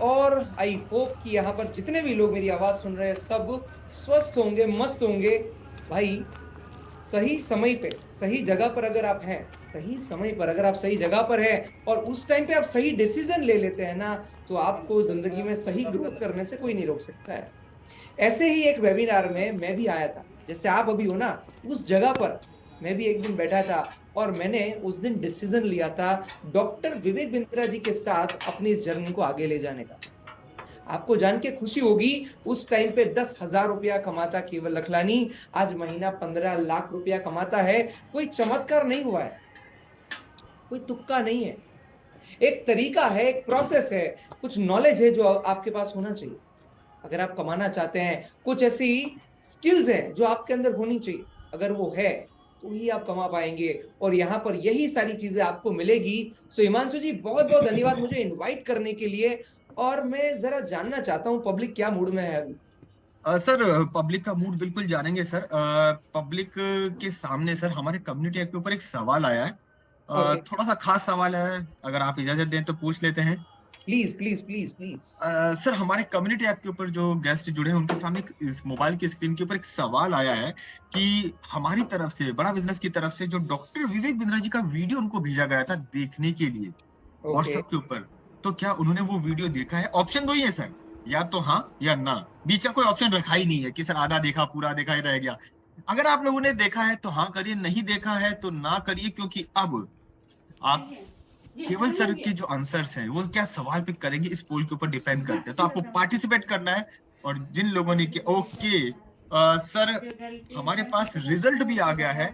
और I hope कि यहाँ पर जितने भी लोग मेरी आवाज सुन रहे हैं सब स्वस्थ होंगे, मस्त होंगे। भाई, सही समय पे सही जगह पर अगर आप हैं, सही समय पर अगर आप सही जगह पर हैं और उस टाइम पे आप सही डिसीजन ले लेते हैं ना, तो आपको जिंदगी में सही ग्रोथ करने से कोई नहीं रोक सकता है। ऐसे ही एक वेबिनार में मैं भी आया था, जैसे आप अभी हो ना, उस जगह पर मैं भी एक दिन बैठा था और मैंने उस दिन डिसीजन लिया था डॉक्टर विवेक बिंद्रा जी के साथ अपनी इस जर्नी को आगे ले जाने का। आपको जान के खुशी होगी, उस टाइम पे 10,000 रुपया कमाता केवल लखलानी आज महीना 15 लाख रुपया कमाता है। कोई चमत्कार नहीं हुआ है, कोई तुक्का नहीं है। एक तरीका है, एक प्रोसेस है, कुछ नॉलेज है जो आपके पास होना चाहिए। अगर आप कमाना चाहते हैं, कुछ ऐसी स्किल्स हैं जो आपके अंदर होनी चाहिए, अगर वो है तो ही आप कमा पाएंगे। और यहाँ पर यही सारी चीजें आपको मिलेगी। सो हिमांशु जी, बहुत बहुत धन्यवाद मुझे इनवाइट करने के लिए। और मैं जरा जानना चाहता हूँ पब्लिक क्या मूड में है अभी। सर, पब्लिक का मूड बिल्कुल जानेंगे सर। पब्लिक के सामने सर हमारे कम्युनिटी एक्ट के ऊपर एक सवाल आया है। ओके, थोड़ा सा खास सवाल है, अगर आप इजाजत दें तो पूछ लेते हैं। Please please please please. Sir, हमारे कम्युनिटी ऐप के ऊपर जो गेस्ट जुड़े हैं उनके सामने इस मोबाइल की स्क्रीन के ऊपर एक सवाल आया है कि हमारी तरफ से, बड़ा बिजनेस की तरफ से, जो डॉक्टर विवेक बिंद्रा जी का वीडियो उनको भेजा गया था देखने के लिए ओके, व्हाट्सएप के ऊपर, तो क्या उन्होंने वो वीडियो देखा है? ऑप्शन दो ही है सर, या तो हाँ या ना। बीच का कोई ऑप्शन रखा ही नहीं है कि सर आधा देखा, पूरा देखा ही रह गया। अगर आप लोगों ने देखा है तो हाँ करिए, नहीं देखा है तो ना करिए, क्योंकि अब आप केवल सर के जो आंसर्स हैं वो क्या सवाल पिक करेंगे इस पोल के ऊपर डिपेंड करते हैं। तो आपको पार्टिसिपेट करना है। और जिन लोगों ने कि ओके सर, हमारे पास रिजल्ट भी आ गया है,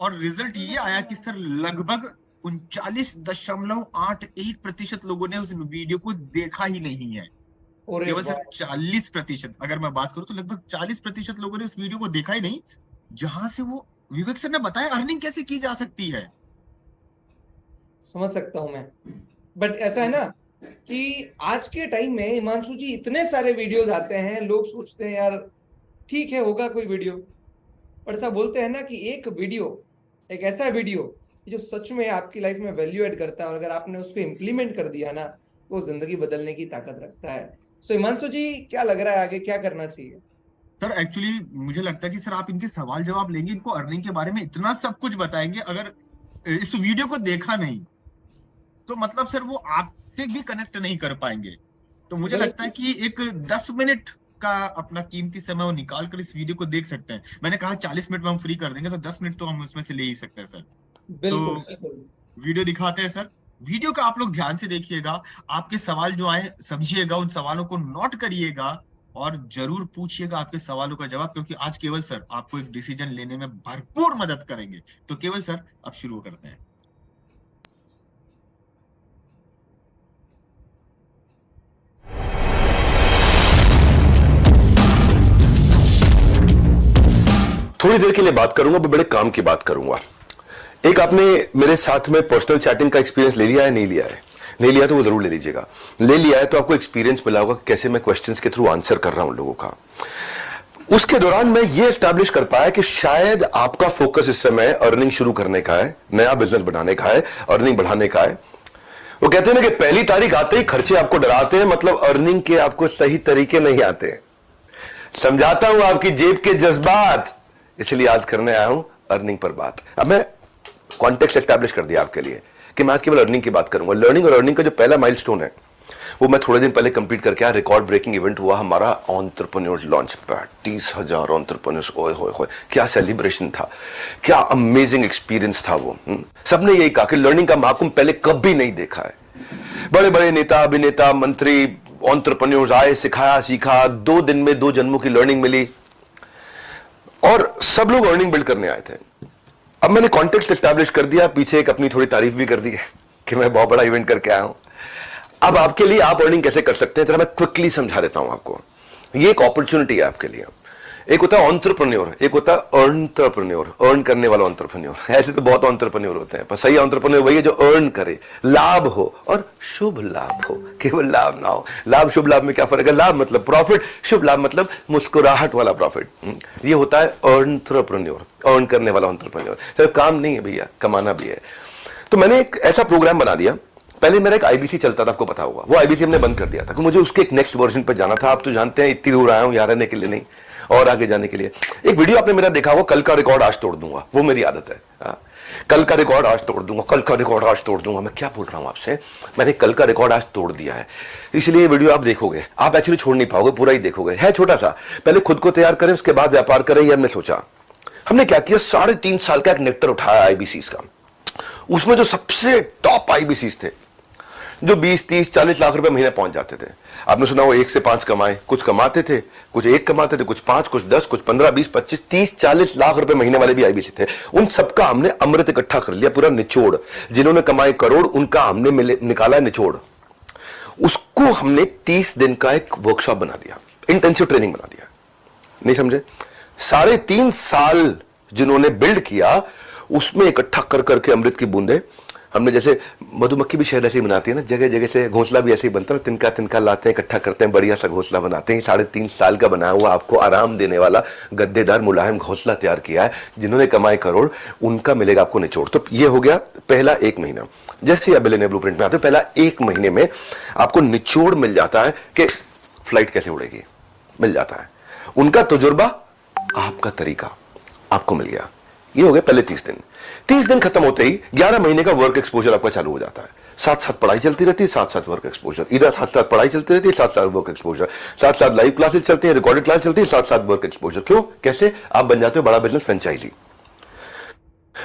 और रिजल्ट ये आया कि सर लगभग 39.81% लोगों ने उस वीडियो को देखा ही नहीं है। अरे केवल वाह। सर 40%, अगर मैं बात करूं तो लगभग 40% लोगों ने उस वीडियो को देखा ही नहीं, जहां से वो विवेक सर ने बताया अर्निंग कैसे की जा सकती है। समझ सकता हूं मैं, बट ऐसा है ना कि आज के टाइम में हिमांशु जी इतने सारे वीडियोस आते हैं, लोग सोचते हैं यार ठीक है होगा कोई वीडियो, पर ऐसा बोलते हैं ना कि एक वीडियो, एक ऐसा वीडियो जो सच में आपकी लाइफ में वैल्यू ऐड करता है, और अगर आपने उसको इम्प्लीमेंट कर दिया ना, तो वो जिंदगी बदलने की ताकत रखता है। सो हिमांशु जी, क्या लग रहा है आगे क्या करना चाहिए? सर एक्चुअली मुझे लगता है कि सर आप इनके सवाल जवाब लेंगे, इनको अर्निंग के बारे में इतना सब कुछ बताएंगे, अगर इस वीडियो को देखा नहीं तो मतलब सर वो आपसे भी कनेक्ट नहीं कर पाएंगे। तो मुझे लगता है बिल्कुल कि एक 10 मिनट का अपना कीमती समय वो निकाल कर इस वीडियो को देख सकते हैं। मैंने कहा 40 मिनट में हम फ्री कर देंगे, तो 10 मिनट तो हम उसमें से ले ही सकते हैं सर। तो बिल्कुल बिल्कुल। वीडियो दिखाते हैं सर। वीडियो का आप लोग ध्यान से देखिएगा, आपके सवाल जो आए समझिएगा, उन सवालों को नोट करिएगा और जरूर पूछिएगा आपके सवालों का जवाब, क्योंकि आज केवल सर आपको एक डिसीजन लेने में भरपूर मदद करेंगे। तो केवल सर अब शुरू करते हैं। थोड़ी देर के लिए बात करूंगा, बड़े काम की बात करूंगा। एक आपने मेरे साथ में पर्सनल चैटिंग का एक्सपीरियंस ले लिया है, नहीं लिया है? नहीं लिया तो वो जरूर ले लीजिएगा। ले लिया है तो आपको एक्सपीरियंस मिला होगा कैसे मैं क्वेश्चंस के थ्रू आंसर कर रहा हूं लोगों का। उसके दौरान मैं ये एस्टैब्लिश कर पाया कि शायद आपका फोकस इस समय अर्निंग शुरू करने का है, नया बिजनेस बनाने का है, अर्निंग बढ़ाने का है। वो कहते हैं ना कि पहली तारीख आते ही खर्चे आपको डराते हैं, मतलब अर्निंग के आपको सही तरीके नहीं आते। समझाता हूं आपकी जेब के जज्बात, इसलिए आज करने आया हूं अर्निंग पर बात। अब मैं कॉन्टेक्स्ट एस्टैब्लिश कर दिया आपके लिए कि मैं आज केवल अर्निंग की बात करूंगा। लर्निंग और अर्निंग का जो पहला माइलस्टोन है वो मैं थोड़े दिन पहले कंप्लीट करके आया। रिकॉर्ड ब्रेकिंग इवेंट हुआ हमारा एंटरप्रेन्योर्स लॉन्च पैड, 30,000 एंटरप्रेन्योर्स। ओए होए होए, क्या सेलिब्रेशन था, क्या अमेजिंग एक्सपीरियंस था वो। सबने यही कहा कि लर्निंग का महाकुंभ पहले कभी नहीं देखा है। बड़े बड़े नेता, अभिनेता, मंत्री, एंटरप्रेन्योर्स आए, सिखाया, सीखा। 2 दिन में 2 जन्मों की लर्निंग मिली और सब लोग अर्निंग बिल्ड करने आए थे। अब मैंने कॉन्टेक्स्ट एस्टैब्लिश कर दिया, पीछे एक अपनी थोड़ी तारीफ भी कर दी है कि मैं बहुत बड़ा इवेंट करके आया हूं। अब आपके लिए आप अर्निंग कैसे कर सकते हैं जरा मैं क्विकली समझा देता हूं आपको। ये एक अपॉर्चुनिटी है आपके लिए। एक होता है एंटरप्रेन्योर, एक होता है एंटरप्रेन्योर, अर्न करने वाला एंटरप्रेन्योर। ऐसे तो बहुत एंटरप्रेन्योर होते हैं, पर सही एंटरप्रेन्योर वही है जो अर्न करे, लाभ हो और शुभ लाभ हो, केवल लाभ ना हो। लाभ शुभ लाभ में क्या फर्क है? लाभ मतलब प्रॉफिट, शुभ लाभ मतलब मुस्कुराहट वाला प्रॉफिट। ये होता है एंटरप्रेन्योर, अर्न करने वाला एंटरप्रेन्योर। सिर्फ काम नहीं है भैया, कमाना भी है। तो मैंने एक ऐसा प्रोग्राम बना दिया पहले मेरा एक आईबीसी चलता था, आपको पता होगा, वो आईबीसी हमने बंद कर दिया था, मुझे उसके एक नेक्स्ट वर्जन पे जाना था। आप तो जानते हैं इतनी दूर आया हूं यहाँ रहने के लिए नहीं, और आगे जाने के लिए। एक वीडियो आपने मेरा देखा होगा, कल का रिकॉर्ड आज तोड़ दूंगा, वो मेरी आदत है। कल का रिकॉर्ड आज तोड़ दूंगा, कल का रिकॉर्ड आज तोड़ दूंगा। मैं क्या बोल रहा हूं आपसे, मैंने कल का रिकॉर्ड आज तोड़ दिया है, इसलिए ये वीडियो आप देखोगे, आप एक्चुअली छोड़ नहीं पाओगे, पूरा ही देखोगे। है छोटा सा, पहले खुद को तैयार करें, उसके बाद व्यापार करें, ये हमने सोचा। हमने क्या किया, 3.5 साल का एक नेक्टर उठाया आईबीसी का। उसमें जो सबसे टॉप आईबीसी थे, जो 20, 30, 40 लाख रुपए महीने पहुंच जाते थे। आपने सुना वो 1 से 5 कमाए, कुछ कमाते थे, कुछ 1 कमाते थे, कुछ 5, कुछ 10, कुछ 15, 20, 25, 30, 40 लाख रुपए महीने वाले भी आईबीसी थे। उन सबका हमने अमृत इकट्ठा कर लिया, पूरा निचोड़। जिन्होंने कमाए करोड़, उनका हमने निकाला निचोड़। उसको हमने 30 दिन का एक वर्कशॉप बना दिया, इंटेंसिव ट्रेनिंग बना दिया। नहीं समझे? 3.5 साल जिन्होंने बिल्ड किया, उसमें इकट्ठा कर करके अमृत की बूंदे हमने, जैसे मधुमक्खी भी शहद ऐसे ही बनाती है ना, जगह जगह से घोंसला भी ऐसे ही बनता है, तिनका तिनका लाते हैं, इकट्ठा करते हैं, बढ़िया सा घोंसला बनाते हैं। 3.5 साल का बनाया हुआ, आपको आराम देने वाला गद्देदार मुलायम घोंसला तैयार किया है। जिन्होंने कमाए करोड़, उनका मिलेगा आपको निचोड़। तो ये हो गया पहला 1 महीना। जैसे आप बिलियनियर ब्लूप्रिंट में आते हो, पहला 1 महीने में आपको निचोड़ मिल जाता है कि फ्लाइट कैसे उड़ेगी, मिल जाता है। उनका तजुर्बा, आपका तरीका आपको मिल गया। ये हो गए पहले 30 दिन। 30 दिन खत्म होते ही 11 महीने का वर्क एक्सपोजर आपका चालू हो जाता है। साथ साथ पढ़ाई चलती रहती है, साथ साथ वर्क एक्सपोजर, इधर साथ साथ पढ़ाई चलती रहती है, साथ साथ वर्क एक्सपोजर, साथ साथ लाइव क्लासेस चलती है, रिकॉर्डेड क्लास चलती है, साथ साथ वर्क एक्सपोजर। क्यों? कैसे? आप बन जाते हो बड़ा बिजनेस फ्रेंचाइजी।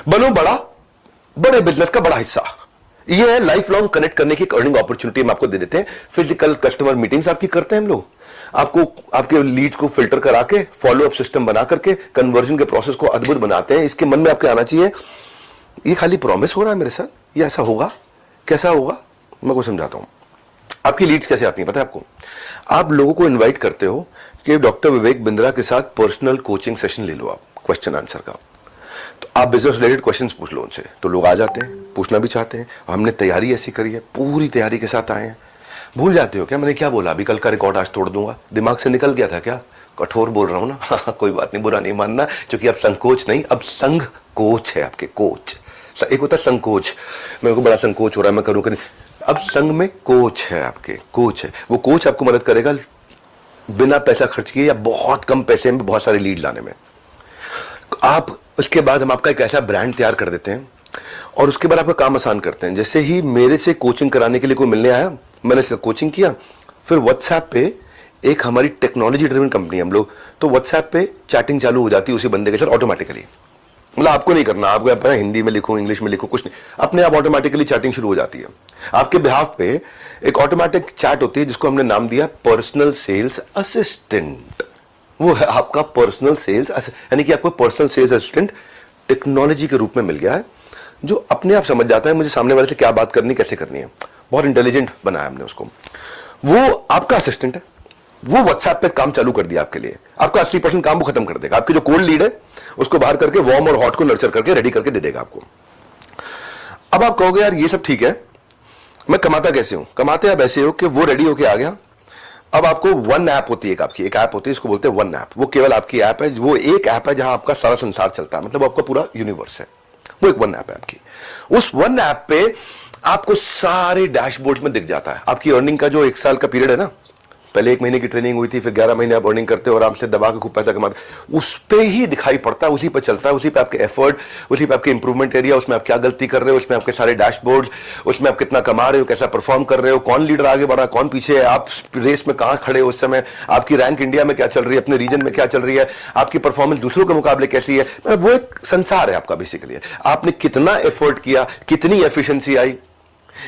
बनो बड़ा, बड़े बिजनेस का बड़ा हिस्सा। ये है लाइफ लॉन्ग कनेक्ट करने की अर्निंग अपॉर्चुनिटी हम आपको दे देते हैं। फिजिकल कस्टमर मीटिंग्स आपकी करते हैं हम लोग, आपको आपके लीड्स को फिल्टर करा के, फॉलो अप सिस्टम बना करके कन्वर्जन के प्रोसेस को अद्भुत बनाते हैं। इसके मन में आपके आना चाहिए, ये खाली प्रॉमिस हो रहा है मेरे साथ, ये ऐसा होगा, कैसा होगा? मैं को समझाता हूं। आपकी लीड्स कैसे आती हैं पता है आपको? आप लोगों को इनवाइट करते हो कि डॉक्टर विवेक बिंद्रा के साथ पर्सनल कोचिंग सेशन ले लो आप, क्वेश्चन आंसर का। तो आप बिजनेस रिलेटेड क्वेश्चंस पूछ लो उनसे, तो लोग आ जाते हैं, पूछना भी चाहते हैं। हमने तैयारी ऐसी करी है, पूरी तैयारी के साथ आए हैं। भूल जाते हो क्या मैंने क्या बोला? अभी कल का रिकॉर्ड आज तोड़ दूंगा, दिमाग से निकल गया था क्या? कठोर बोल रहा हूं ना? हाँ, कोई बात नहीं, बुरा नहीं मानना, क्योंकि अब संकोच नहीं, अब संघ कोच है आपके। कोच एक होता है संकोच, मेरे को बड़ा संकोच हो रहा है, मैं करूं करूं। अब संघ में कोच है आपके, कोच है। वो कोच आपको मदद करेगा बिना पैसा खर्च किए या बहुत कम पैसे में बहुत सारे लीड लाने में। आप उसके बाद हम आपका एक ऐसा ब्रांड तैयार कर देते हैं और उसके बाद आपका काम आसान करते हैं। जैसे ही मेरे से कोचिंग कराने के लिए कोई मिलने आया, मैंने इसका कोचिंग किया, फिर व्हाट्सएप पे एक हमारी टेक्नोलॉजी ड्रिवन कंपनी हम लोग, तो व्हाट्सएप पे चैटिंग चालू हो जाती है उसी बंदे के साथ ऑटोमेटिकली। मतलब आपको नहीं करना, आपको पता है हिंदी में लिखो, इंग्लिश में लिखो, कुछ नहीं, अपने आप ऑटोमेटिकली चैटिंग शुरू हो जाती है। आपके बिहाफ पे एक ऑटोमेटिक चैट होती है जिसको हमने नाम दिया पर्सनल सेल्स असिस्टेंट। वो है आपका पर्सनल सेल्स, यानी कि आपको पर्सनल सेल्स असिस्टेंट टेक्नोलॉजी के रूप में मिल गया है, जो अपने आप समझ जाता है मुझे सामने वाले से क्या बात करनी, कैसे करनी है। बहुत इंटेलिजेंट बनाया हमने उसको। वो आपका असिस्टेंट है, वो व्हाट्सएप पे काम चालू कर दिया आपके लिए। आपका 80% काम वो खत्म कर देगा। आपकी जो कोल्ड लीड है उसको बाहर करके वार्म और हॉट को नर्चर करके रेडी करके दे देगा आपको। अब आप कहोगे यार ये सब ठीक है, मैं कमाता कैसे हूं? कमाते आप ऐसे हो कि वो रेडी होके आ गया, अब आपको वन ऐप होती है, आपकी एक ऐप होती है, इसको बोलते हैं वन ऐप। वो केवल आपकी ऐप है, वो एक ऐप है जहां आपका सारा संसार चलता है, मतलब आपका पूरा यूनिवर्स है, वो एक वन ऐप है आपकी। उस वन ऐप पे आपको सारे डैशबोर्ड में दिख जाता है आपकी अर्निंग का जो 1 साल का पीरियड है ना, पहले 1 महीने की ट्रेनिंग हुई थी, फिर 11 महीने आप अर्निंग करते हो, आराम से दबा के खूब पैसा कमाते, उस पे ही दिखाई पड़ता है, उसी पे चलता है, उसी पे आपके एफर्ट, उसी पे आपके इंप्रूवमेंट एरिया, उसमें आप क्या गलती कर रहे हो, उसमें आपके सारे डैशबोर्ड, उसमें आप कितना कमा रहे हो, कैसा परफॉर्म कर रहे हो, कौन लीडर आगे बढ़ा, कौन पीछे है, आप रेस में कहां खड़े हो उस समय, आपकी रैंक इंडिया में क्या चल रही है, अपने रीजन में क्या चल रही है, आपकी परफॉर्मेंस दूसरों के मुकाबले कैसी है। मतलब वो एक संसार है आपका बेसिकली। आपने कितना एफर्ट किया, कितनी एफिशिएंसी आई।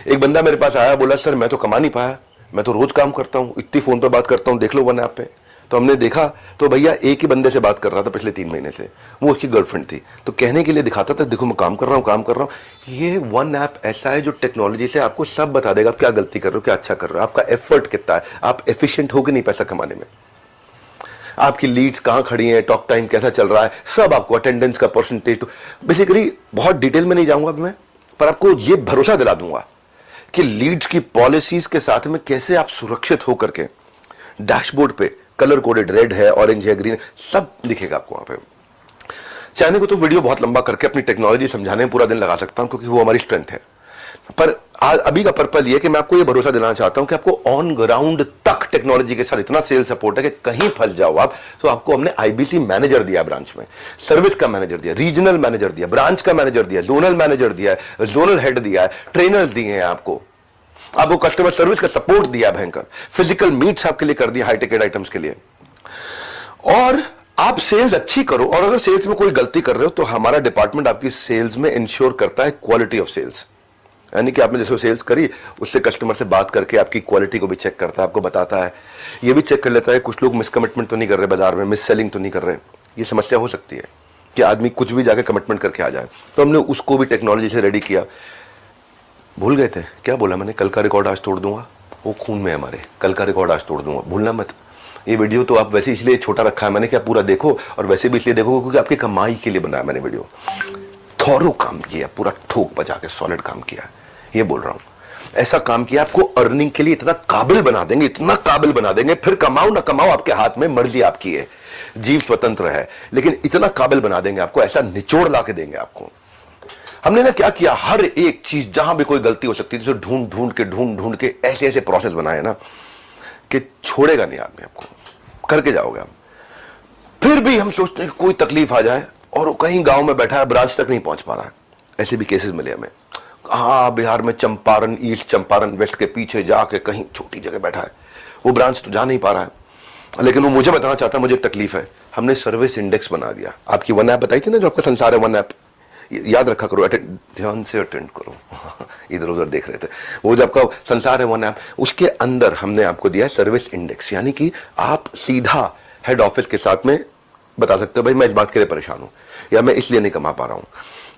एक बंदा मेरे पास आया, बोला सर मैं तो कमा नहीं पाया, मैं तो रोज काम करता हूं, इतनी फोन पर बात करता हूं, देख लो वन ऐप पे। तो हमने देखा तो भैया एक ही बंदे से बात कर रहा था पिछले 3 महीने से, वो उसकी गर्लफ्रेंड थी, तो कहने के लिए दिखाता था देखो मैं काम कर रहा हूं, काम कर रहा हूं। ये वन ऐप ऐसा है जो टेक्नोलॉजी से आपको सब बता देगा, आप क्या गलती कर रहे हो, क्या अच्छा कर रहे हो, आपका एफर्ट कितना है, आप एफिशिएंट हो कि नहीं पैसा कमाने में, आपकी लीड्स कहां खड़ी हैं, टॉक टाइम कैसा चल रहा है, सब आपको, अटेंडेंस का परसेंटेज। बेसिकली बहुत डिटेल में नहीं जाऊंगा मैं, पर आपको ये भरोसा दिला दूंगा कि लीड्स की पॉलिसीज के साथ में कैसे आप सुरक्षित होकर के डैशबोर्ड पे कलर कोडेड, रेड है, ऑरेंज है, ग्रीन, सब दिखेगा आपको वहां पे। चाहने को तो वीडियो बहुत लंबा करके अपनी टेक्नोलॉजी समझाने में पूरा दिन लगा सकता हूं, क्योंकि वो हमारी स्ट्रेंथ है। पर आज अभी का पर्पल ये कि मैं आपको ये भरोसा दिलाना चाहता हूं कि आपको ऑन ग्राउंड तक टेक्नोलॉजी के साथ इतना सेल सपोर्ट है कि कहीं फंस जाओ आप तो आपको हमने आईबीसी मैनेजर दिया ब्रांच में, सर्विस का मैनेजर दिया, रीजनल मैनेजर दिया, ब्रांच का मैनेजर दिया, जोनल मैनेजर दिया है, जोनल हेड दिया है, ट्रेनर्स दिए हैं आपको कस्टमर सर्विस का सपोर्ट दिया भयंकर, फिजिकल मीट्स आपके लिए कर दिया हाई टिकट आइटम्स के लिए। और आप सेल्स अच्छी करो, और अगर सेल्स में कोई गलती कर रहे हो तो हमारा डिपार्टमेंट आपकी सेल्स में इंश्योर करता है क्वालिटी ऑफ सेल्स, यानी कि आपने जैसे सेल्स करी उससे कस्टमर से बात करके आपकी क्वालिटी को भी चेक करता है, आपको बताता है, ये भी चेक कर लेता है कुछ लोग मिसकमिटमेंट तो नहीं कर रहे बाजार में, मिस सेलिंग तो नहीं कर रहे। ये समस्या हो सकती है कि आदमी कुछ भी जाके कमिटमेंट करके आ जाए, तो हमने उसको भी टेक्नोलॉजी से रेडी किया। भूल गए थे क्या बोला मैंने, कल का रिकॉर्ड आज तोड़ दूंगा, वो खून में हमारे, कल का रिकॉर्ड आज तोड़ दूंगा, भूलना मत। ये वीडियो तो आप वैसे इसलिए छोटा रखा है मैंने कि आप पूरा देखो, और वैसे भी इसलिए देखो क्योंकि आपकी कमाई के लिए बनाया मैंने वीडियो। थोरो काम किया, पूरा ठोक बजा के सॉलिड काम किया, ये बोल रहा हूं। ऐसा काम किया आपको अर्निंग के लिए इतना काबिल बना देंगे, इतना काबिल बना देंगे, फिर कमाओ ना कमाओ आपके हाथ में, मर्जी आपकी है, जीव स्वतंत्र है, लेकिन इतना काबिल बना देंगे आपको, ऐसा निचोड़ ला के देंगे आपको। हमने ना क्या किया, हर एक चीज जहां भी कोई गलती हो सकती थी तो ढूंढ ढूंढ के ऐसे ऐसे प्रोसेस बनाए ना कि छोड़ेगा नहीं आदमी, आपको करके जाओगे हम। फिर भी हम सोचते हैं कि कोई तकलीफ आ जाए और कहीं गांव में बैठा है, ब्रांच तक नहीं पहुंच पा रहा है, ऐसे भी केसेस मिले हमें। हाँ, बिहार में चंपारण, ईस्ट चंपारण वेस्ट के पीछे जाके कहीं छोटी जगह बैठा है, वो ब्रांच तो जा नहीं पा रहा है, लेकिन वो मुझे बताना चाहता है मुझे तकलीफ है। हमने सर्विस इंडेक्स बना दिया। आपकी वन ऐप बताई थी ना जो आपका संसार है, वन ऐप याद रखा करो, ध्यान से अटेंड करो इधर उधर देख रहे थे, वो जो आपका संसार है वन ऐप, उसके अंदर हमने आपको दिया सर्विस इंडेक्स, यानी कि आप सीधा हेड ऑफिस के साथ में बता सकते हो भाई मैं इस बात के लिए परेशान हूं या मैं इसलिए नहीं कमा पा रहा हूं,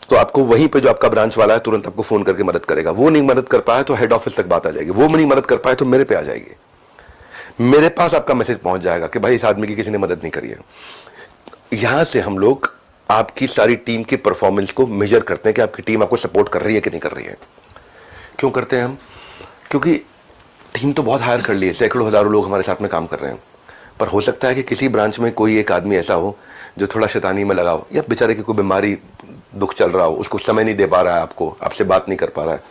तो आपको वहीं पे जो आपका ब्रांच वाला है तुरंत आपको फोन करके मदद करेगा। वो नहीं मदद कर पाया तो हेड ऑफिस तक बात आ जाएगी, वो नहीं मदद कर पाए तो मेरे पे आ जाएगी, मेरे पास आपका मैसेज पहुंच जाएगा कि भाई इस आदमी की किसी ने मदद नहीं करी है। यहां से हम लोग आपकी सारी टीम की परफॉर्मेंस को मेजर करते हैं कि आपकी टीम आपको सपोर्ट कर रही है कि नहीं कर रही है। क्यों करते हैं हम? क्योंकि टीम तो बहुत हायर कर ली है, सैकड़ों हजारों लोग हमारे साथ में काम कर रहे हैं, पर हो सकता है कि किसी ब्रांच में कोई एक आदमी ऐसा हो जो थोड़ा शैतानी में लगा हो, या बेचारे की कोई बीमारी दुख चल रहा हो, उसको समय नहीं दे पा रहा है, आपको आपसे बात नहीं कर पा रहा है,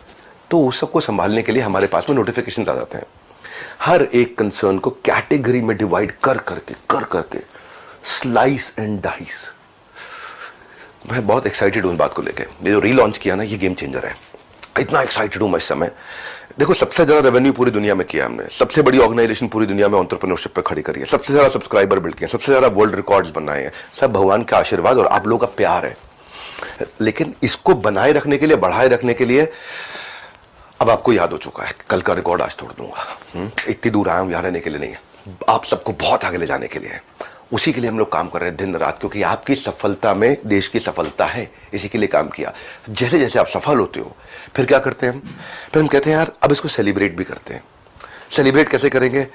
तो उस सबको संभालने के लिए हमारे पास में नोटिफिकेशन आ जाते हैं। हर एक कंसर्न को कैटेगरी में डिवाइड कर करके स्लाइस एंड डाइस। मैं बहुत एक्साइटेड हूं इस बात को लेके, ये जो रीलॉन्च किया ना ये गेम चेंजर है, इतना एक्साइटेड हूं मैं इस समय। देखो सबसे ज्यादा रेवेन्यू पूरी दुनिया में किया हमने, सबसे बड़ी ऑर्गेनाइजेशन पूरी दुनिया में एंटरप्रेन्योरशिप पे खड़ी करी है, सबसे ज्यादा सब्सक्राइबर बिल्ड किए, सबसे ज्यादा वर्ल्ड रिकॉर्ड्स बनाए हैं, सब भगवान का आशीर्वाद और आप लोगों का प्यार है। लेकिन इसको बनाए रखने के लिए, बढ़ाए रखने के लिए अब आपको याद हो चुका है, कल का रिकॉर्ड आज तोड़ दूंगा। इतनी दूर आया हूं यहाँ रहने के लिए नहीं है, आप सबको बहुत आगे ले जाने के लिए है, उसी के लिए हम लोग काम कर रहे हैं दिन रात, क्योंकि आपकी सफलता में देश की सफलता है, इसी के लिए काम किया। जैसे जैसे आप सफल होते हो फिर क्या करते हैं हम? फिर हम कहते हैं यार अब इसको सेलिब्रेट भी करते हैं। सेलिब्रेट कैसे करेंगे?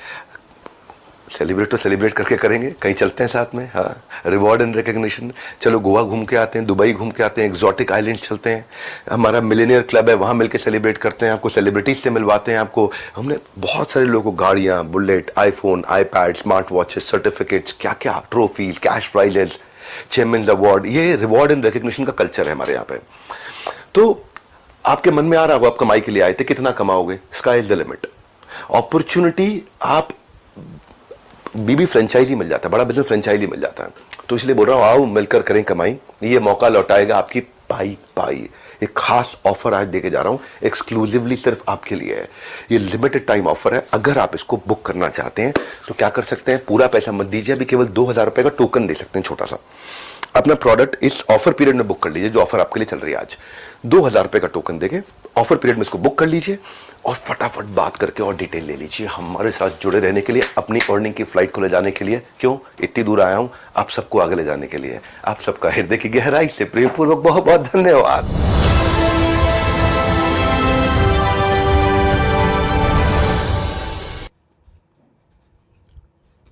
सेलिब्रेट तो सेलिब्रेट करके करेंगे, कहीं चलते हैं साथ में, हाँ, रिवॉर्ड एंड रिकग्निशन, चलो गोवा घूम के आते हैं, दुबई घूम के आते हैं, एक्सोटिक आइलैंड चलते हैं, हमारा मिलेनियर क्लब है वहाँ मिलके सेलिब्रेट करते हैं, आपको सेलिब्रिटीज से मिलवाते हैं। आपको हमने बहुत सारे लोगों को गाड़ियाँ, bullet, iPhone, iPad, smart watches, certificates, क्या क्या, trophies, cash prices, chairman award, ये रिवॉर्ड एंड रिकग्निशन का कल्चर है हमारे यहाँ पे। तो आपके मन में आ रहा होगा आप कमाई के लिए आए थे, कितना कमाओगे? Sky is the limit. Opportunity, आप बीबी फ्रेंचाइजी मिल जाता है, बड़ा बिजनेस फ्रेंचाइजी मिल जाता है, तो इसलिए बोल रहा हूँ आओ मिलकर करें कमाई, ये मौका लौटाएगा आपकी पाई। एक खास ऑफर आज देके जा रहा हूँ, एक्सक्लूसिवली सिर्फ आपके लिए है, ये लिमिटेड टाइम ऑफर है। अगर आप इसको बुक करना चाहते हैं तो क्या कर सकते हैं, पूरा पैसा मत दीजिए, अभी केवल 2000 रुपए का टोकन दे सकते हैं छोटा सा, अपना प्रोडक्ट इस ऑफर पीरियड में बुक कर लीजिए, जो ऑफर आपके लिए चल रही है आज, 2000 रुपए का टोकन देके ऑफर पीरियड में इसको बुक कर लीजिए और फटाफट बात करके और डिटेल ले लीजिए हमारे साथ जुड़े रहने के लिए, अपनी अर्निंग की फ्लाइट को ले जाने के लिए। क्यों इतनी दूर आया हूं? आप सबको आगे ले जाने के लिए। आप सबका हृदय की गहराई से प्रेमपूर्वक बहुत बहुत धन्यवाद।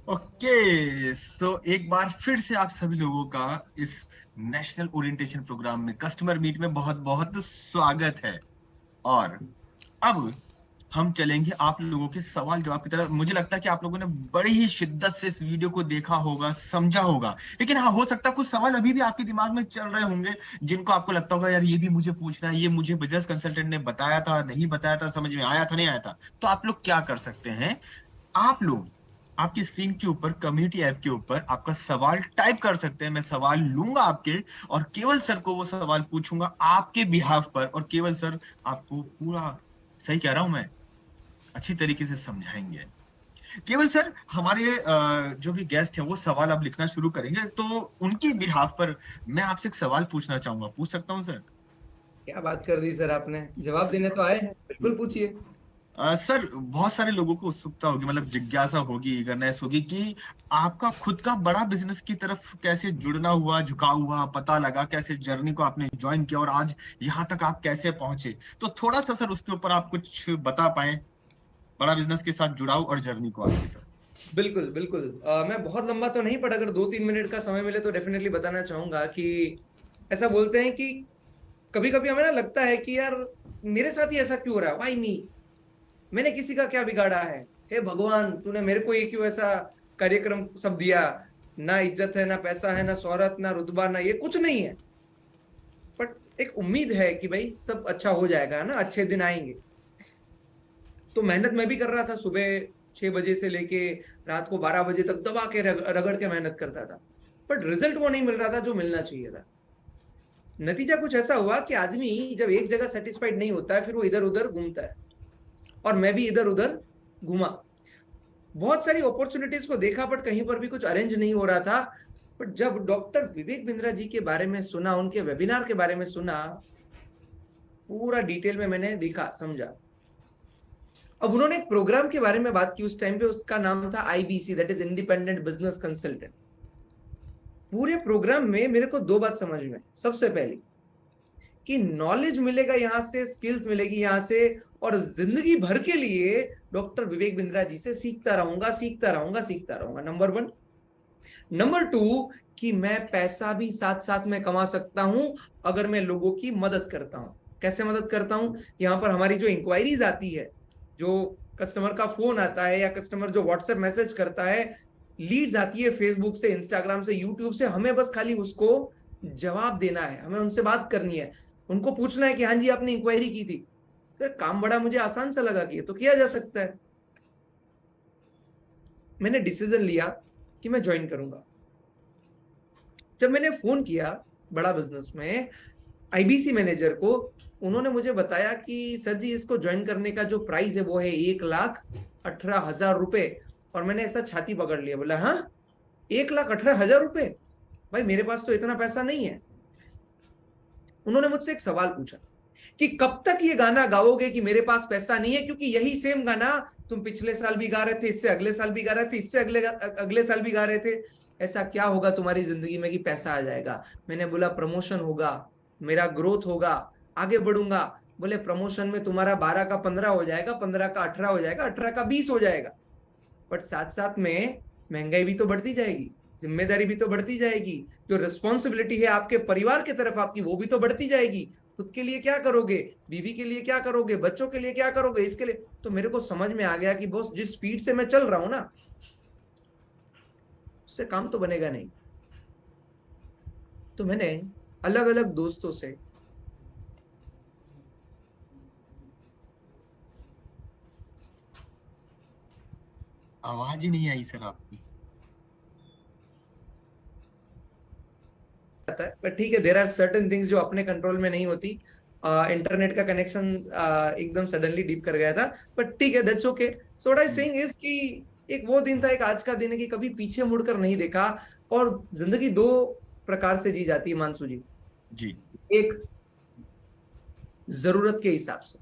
ओके, सो एक बार फिर से आप सभी लोगों का इस नेशनल ओरिएंटेशन प्रोग्राम में, कस्टमर मीट में बहुत बहुत स्वागत है। और अब मैं आपको बताने वाला हूं कि कैसे आप अपने बिजनेस को और भी आगे ले जा सकते हैं। तो सबसे पहले मैं आपको बताऊंगा कि हम चलेंगे आप लोगों के सवाल जवाब की तरफ। मुझे लगता है कि आप लोगों ने बड़ी ही शिद्दत से इस वीडियो को देखा होगा, समझा होगा, लेकिन हाँ, हो सकता है कुछ सवाल अभी भी आपके दिमाग में चल रहे होंगे जिनको आपको लगता होगा यार ये भी मुझे पूछना है, ये मुझे बिजनेस कंसल्टेंट ने बताया था, नहीं बताया था, समझ में आया था, नहीं आया था। तो आप लोग क्या कर सकते हैं, आप लोग आपकी स्क्रीन के ऊपर कम्युनिटी ऐप के ऊपर आपका सवाल टाइप कर सकते हैं। मैं सवाल लूंगा आपके और केवल सर को वो सवाल पूछूंगा आपके बिहाफ पर, और केवल सर आपको पूरा, सही कह रहा हूं मैं, अच्छी तरीके से समझाएंगे। केवल सर हमारे जो भी गेस्ट हैं वो सवाल अब लिखना शुरू करेंगे, तो उनके बिहाफ पर मैं आपसे एक सवाल पूछना चाहूंगा, पूछ सकता हूं सर? क्या बात कर दी सर आपने, जवाब देने तो आए हैं, बिल्कुल पूछिए। सर बहुत सारे लोगों को उत्सुकता होगी, मतलब जिज्ञासा होगी, ईगरनेस होगी कि आपका खुद का बड़ा बिजनेस की तरफ कैसे जुड़ना हुआ, झुकाव हुआ, पता लगा, कैसे जर्नी को आपने ज्वाइन किया और आज यहाँ तक आप कैसे पहुंचे। तो थोड़ा सा सर उसके ऊपर आप कुछ बता पाए, बड़ा बिजनेस के साथ जुड़ाव और जर्नी को आपके सर। बिल्कुल बिल्कुल। मैं बहुत लंबा तो नहीं, पर अगर 2-3 मिनट का समय मिले तो डेफिनेटली बताना चाहूंगा कि ऐसा बोलते हैं कि कभी कभी हमें ना लगता है कि यार मेरे साथ ही ऐसा क्यों हो रहा है, व्हाई मी, मैंने किसी का क्या बिगाड़ा है, हे भगवान तूने मेरे को ये क्यों ऐसा कार्यक्रम सब दिया, ना इज्जत है, ना पैसा है, ना शोहरत, ना रुतबा, ना ये कुछ नहीं है। बट एक उम्मीद है कि भाई सब अच्छा हो जाएगा ना, अच्छे दिन आएंगे। तो मेहनत मैं भी कर रहा था, सुबह 6 बजे से लेके रात को 12 बजे तक दबा के रगड़ के मेहनत करता था, बट रिजल्ट वो नहीं मिल रहा था जो मिलना चाहिए था। नतीजा कुछ ऐसा हुआ कि आदमी जब एक जगह सेटिस्फाइड नहीं होता है फिर वो इधर उधर घूमता है, और मैं भी इधर उधर घूमा। बहुत सारी अपॉर्चुनिटीज को देखा बट कहीं पर भी कुछ अरेंज नहीं हो रहा था। बट जब डॉक्टर विवेक बिंद्रा जी के बारे में सुना, उनके वेबिनार के बारे में सुना, पूरा डिटेल में मैंने देखा, समझा। अब उन्होंने एक प्रोग्राम के बारे में बात की उस टाइम पे, उसका नाम था IBC, that is independent business consultant. पूरे प्रोग्राम में मेरे को दो बात समझ में, सबसे पहली कि नॉलेज मिलेगा यहाँ से, स्किल्स मिलेगी यहाँ से, और जिंदगी भर के लिए डॉक्टर विवेक बिंद्रा जी से सीखता रहूंगा, सीखता रहूंगा, सीखता रहूंगा, नंबर 1। नंबर 2 कि मैं पैसा भी साथ साथ में कमा सकता हूं अगर मैं लोगों की मदद करता हूं। कैसे मदद करता हूं? यहाँ पर हमारी जो इंक्वायरीज आती है, जो कस्टमर का फोन आता है या कस्टमर जो व्हाट्सएप मैसेज करता है, लीड्स आती है फेसबुक से, इंस्टाग्राम से, यूट्यूब से, हमें बस खाली उसको जवाब देना है, हमें उनसे बात करनी है, उनको पूछना है कि हाँ जी आपने इंक्वायरी की थी। तो काम बड़ा मुझे आसान सा लगा कि ये तो किया जा सकता है। मैंने डिसीजन लिया कि मैं ज्वाइन करूंगा। जब मैंने फोन किया बड़ा बिजनेस में IBC मैनेजर को, उन्होंने मुझे बताया कि सर जी इसको ज्वाइन करने का जो प्राइस है वो है 1,18,000 रुपए। और मैंने ऐसा छाती पकड़ लिया, बोला हाँ 1,18,000 रुपए, भाई मेरे पास तो इतना पैसा नहीं है। उन्होंने मुझसे एक सवाल पूछा कि कब तक ये गाना गाओगे कि मेरे पास पैसा नहीं है, क्योंकि यही सेम गाना तुम पिछले साल भी गा रहे थे, इससे अगले साल भी गा रहे थे, इससे अगले अगले साल भी गा रहे थे। ऐसा क्या होगा तुम्हारी जिंदगी में कि पैसा आ जाएगा? मैंने बोला प्रमोशन होगा, मेरा ग्रोथ होगा, आगे बढ़ूंगा। बोले प्रमोशन में तुम्हारा 12 का 15 हो जाएगा, 15 का 18 हो जाएगा, 18 का 20 हो जाएगा, बट साथ साथ में महंगाई भी तो बढ़ती जाएगी, जिम्मेदारी भी तो बढ़ती जाएगी, जो रिस्पॉन्सिबिलिटी है आपके परिवार की तरफ आपकी वो भी तो बढ़ती जाएगी। खुद के लिए क्या करोगे, बीवी के लिए क्या करोगे, बच्चों के लिए क्या करोगे, इसके लिए। तो मेरे को समझ में आ गया कि बॉस जिस स्पीड से मैं चल रहा हूं ना, उससे काम तो बनेगा नहीं। तो मैंने अलग अलग दोस्तों से आवाज ही नहीं आई सर आपकी। बट ठीक है, देर आर सर्टेन थिंग्स जो अपने कंट्रोल में नहीं होती। इंटरनेट का कनेक्शन एकदम सडनली डीप कर गया था, बट ठीक है, that's okay. So what I saying is कि एक वो दिन था, एक आज का दिन है कि कभी पीछे मुड़कर नहीं देखा। और जिंदगी दो प्रकार से जी जाती है मानसू जी। जी। एक जरूरत के हिसाब से,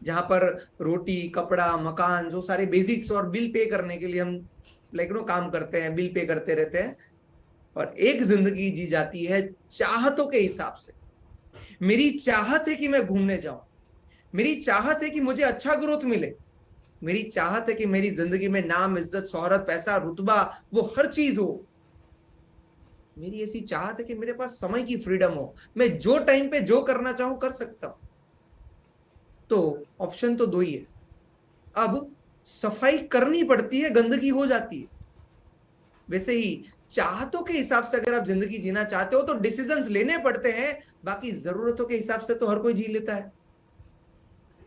जहां पर रोटी, कपड़ा, मकान, जो सारे बेसिक्स और बिल पे करने के लिए हम लाइक नो काम करते हैं, बिल पे करते रहते हैं। और एक जिंदगी जी जाती है चाहतों के हिसाब से। मेरी चाहत है कि मैं घूमने जाऊं, मेरी चाहत है कि मुझे अच्छा ग्रोथ मिले, मेरी चाहत है कि मेरी जिंदगी में नाम, इज्जत, शोहरत, पैसा, रुतबा, वो हर चीज हो। मेरी ऐसी चाहत है कि मेरे पास समय की फ्रीडम हो, मैं जो टाइम पे जो करना चाहूं कर सकता हूं। तो ऑप्शन तो दो ही है, अब सफाई करनी पड़ती है, गंदगी हो जाती है। वैसे ही चाहतों के हिसाब से अगर आप जिंदगी जीना चाहते हो तो डिसीजंस लेने पड़ते हैं, बाकी जरूरतों के हिसाब से तो हर कोई जी लेता है।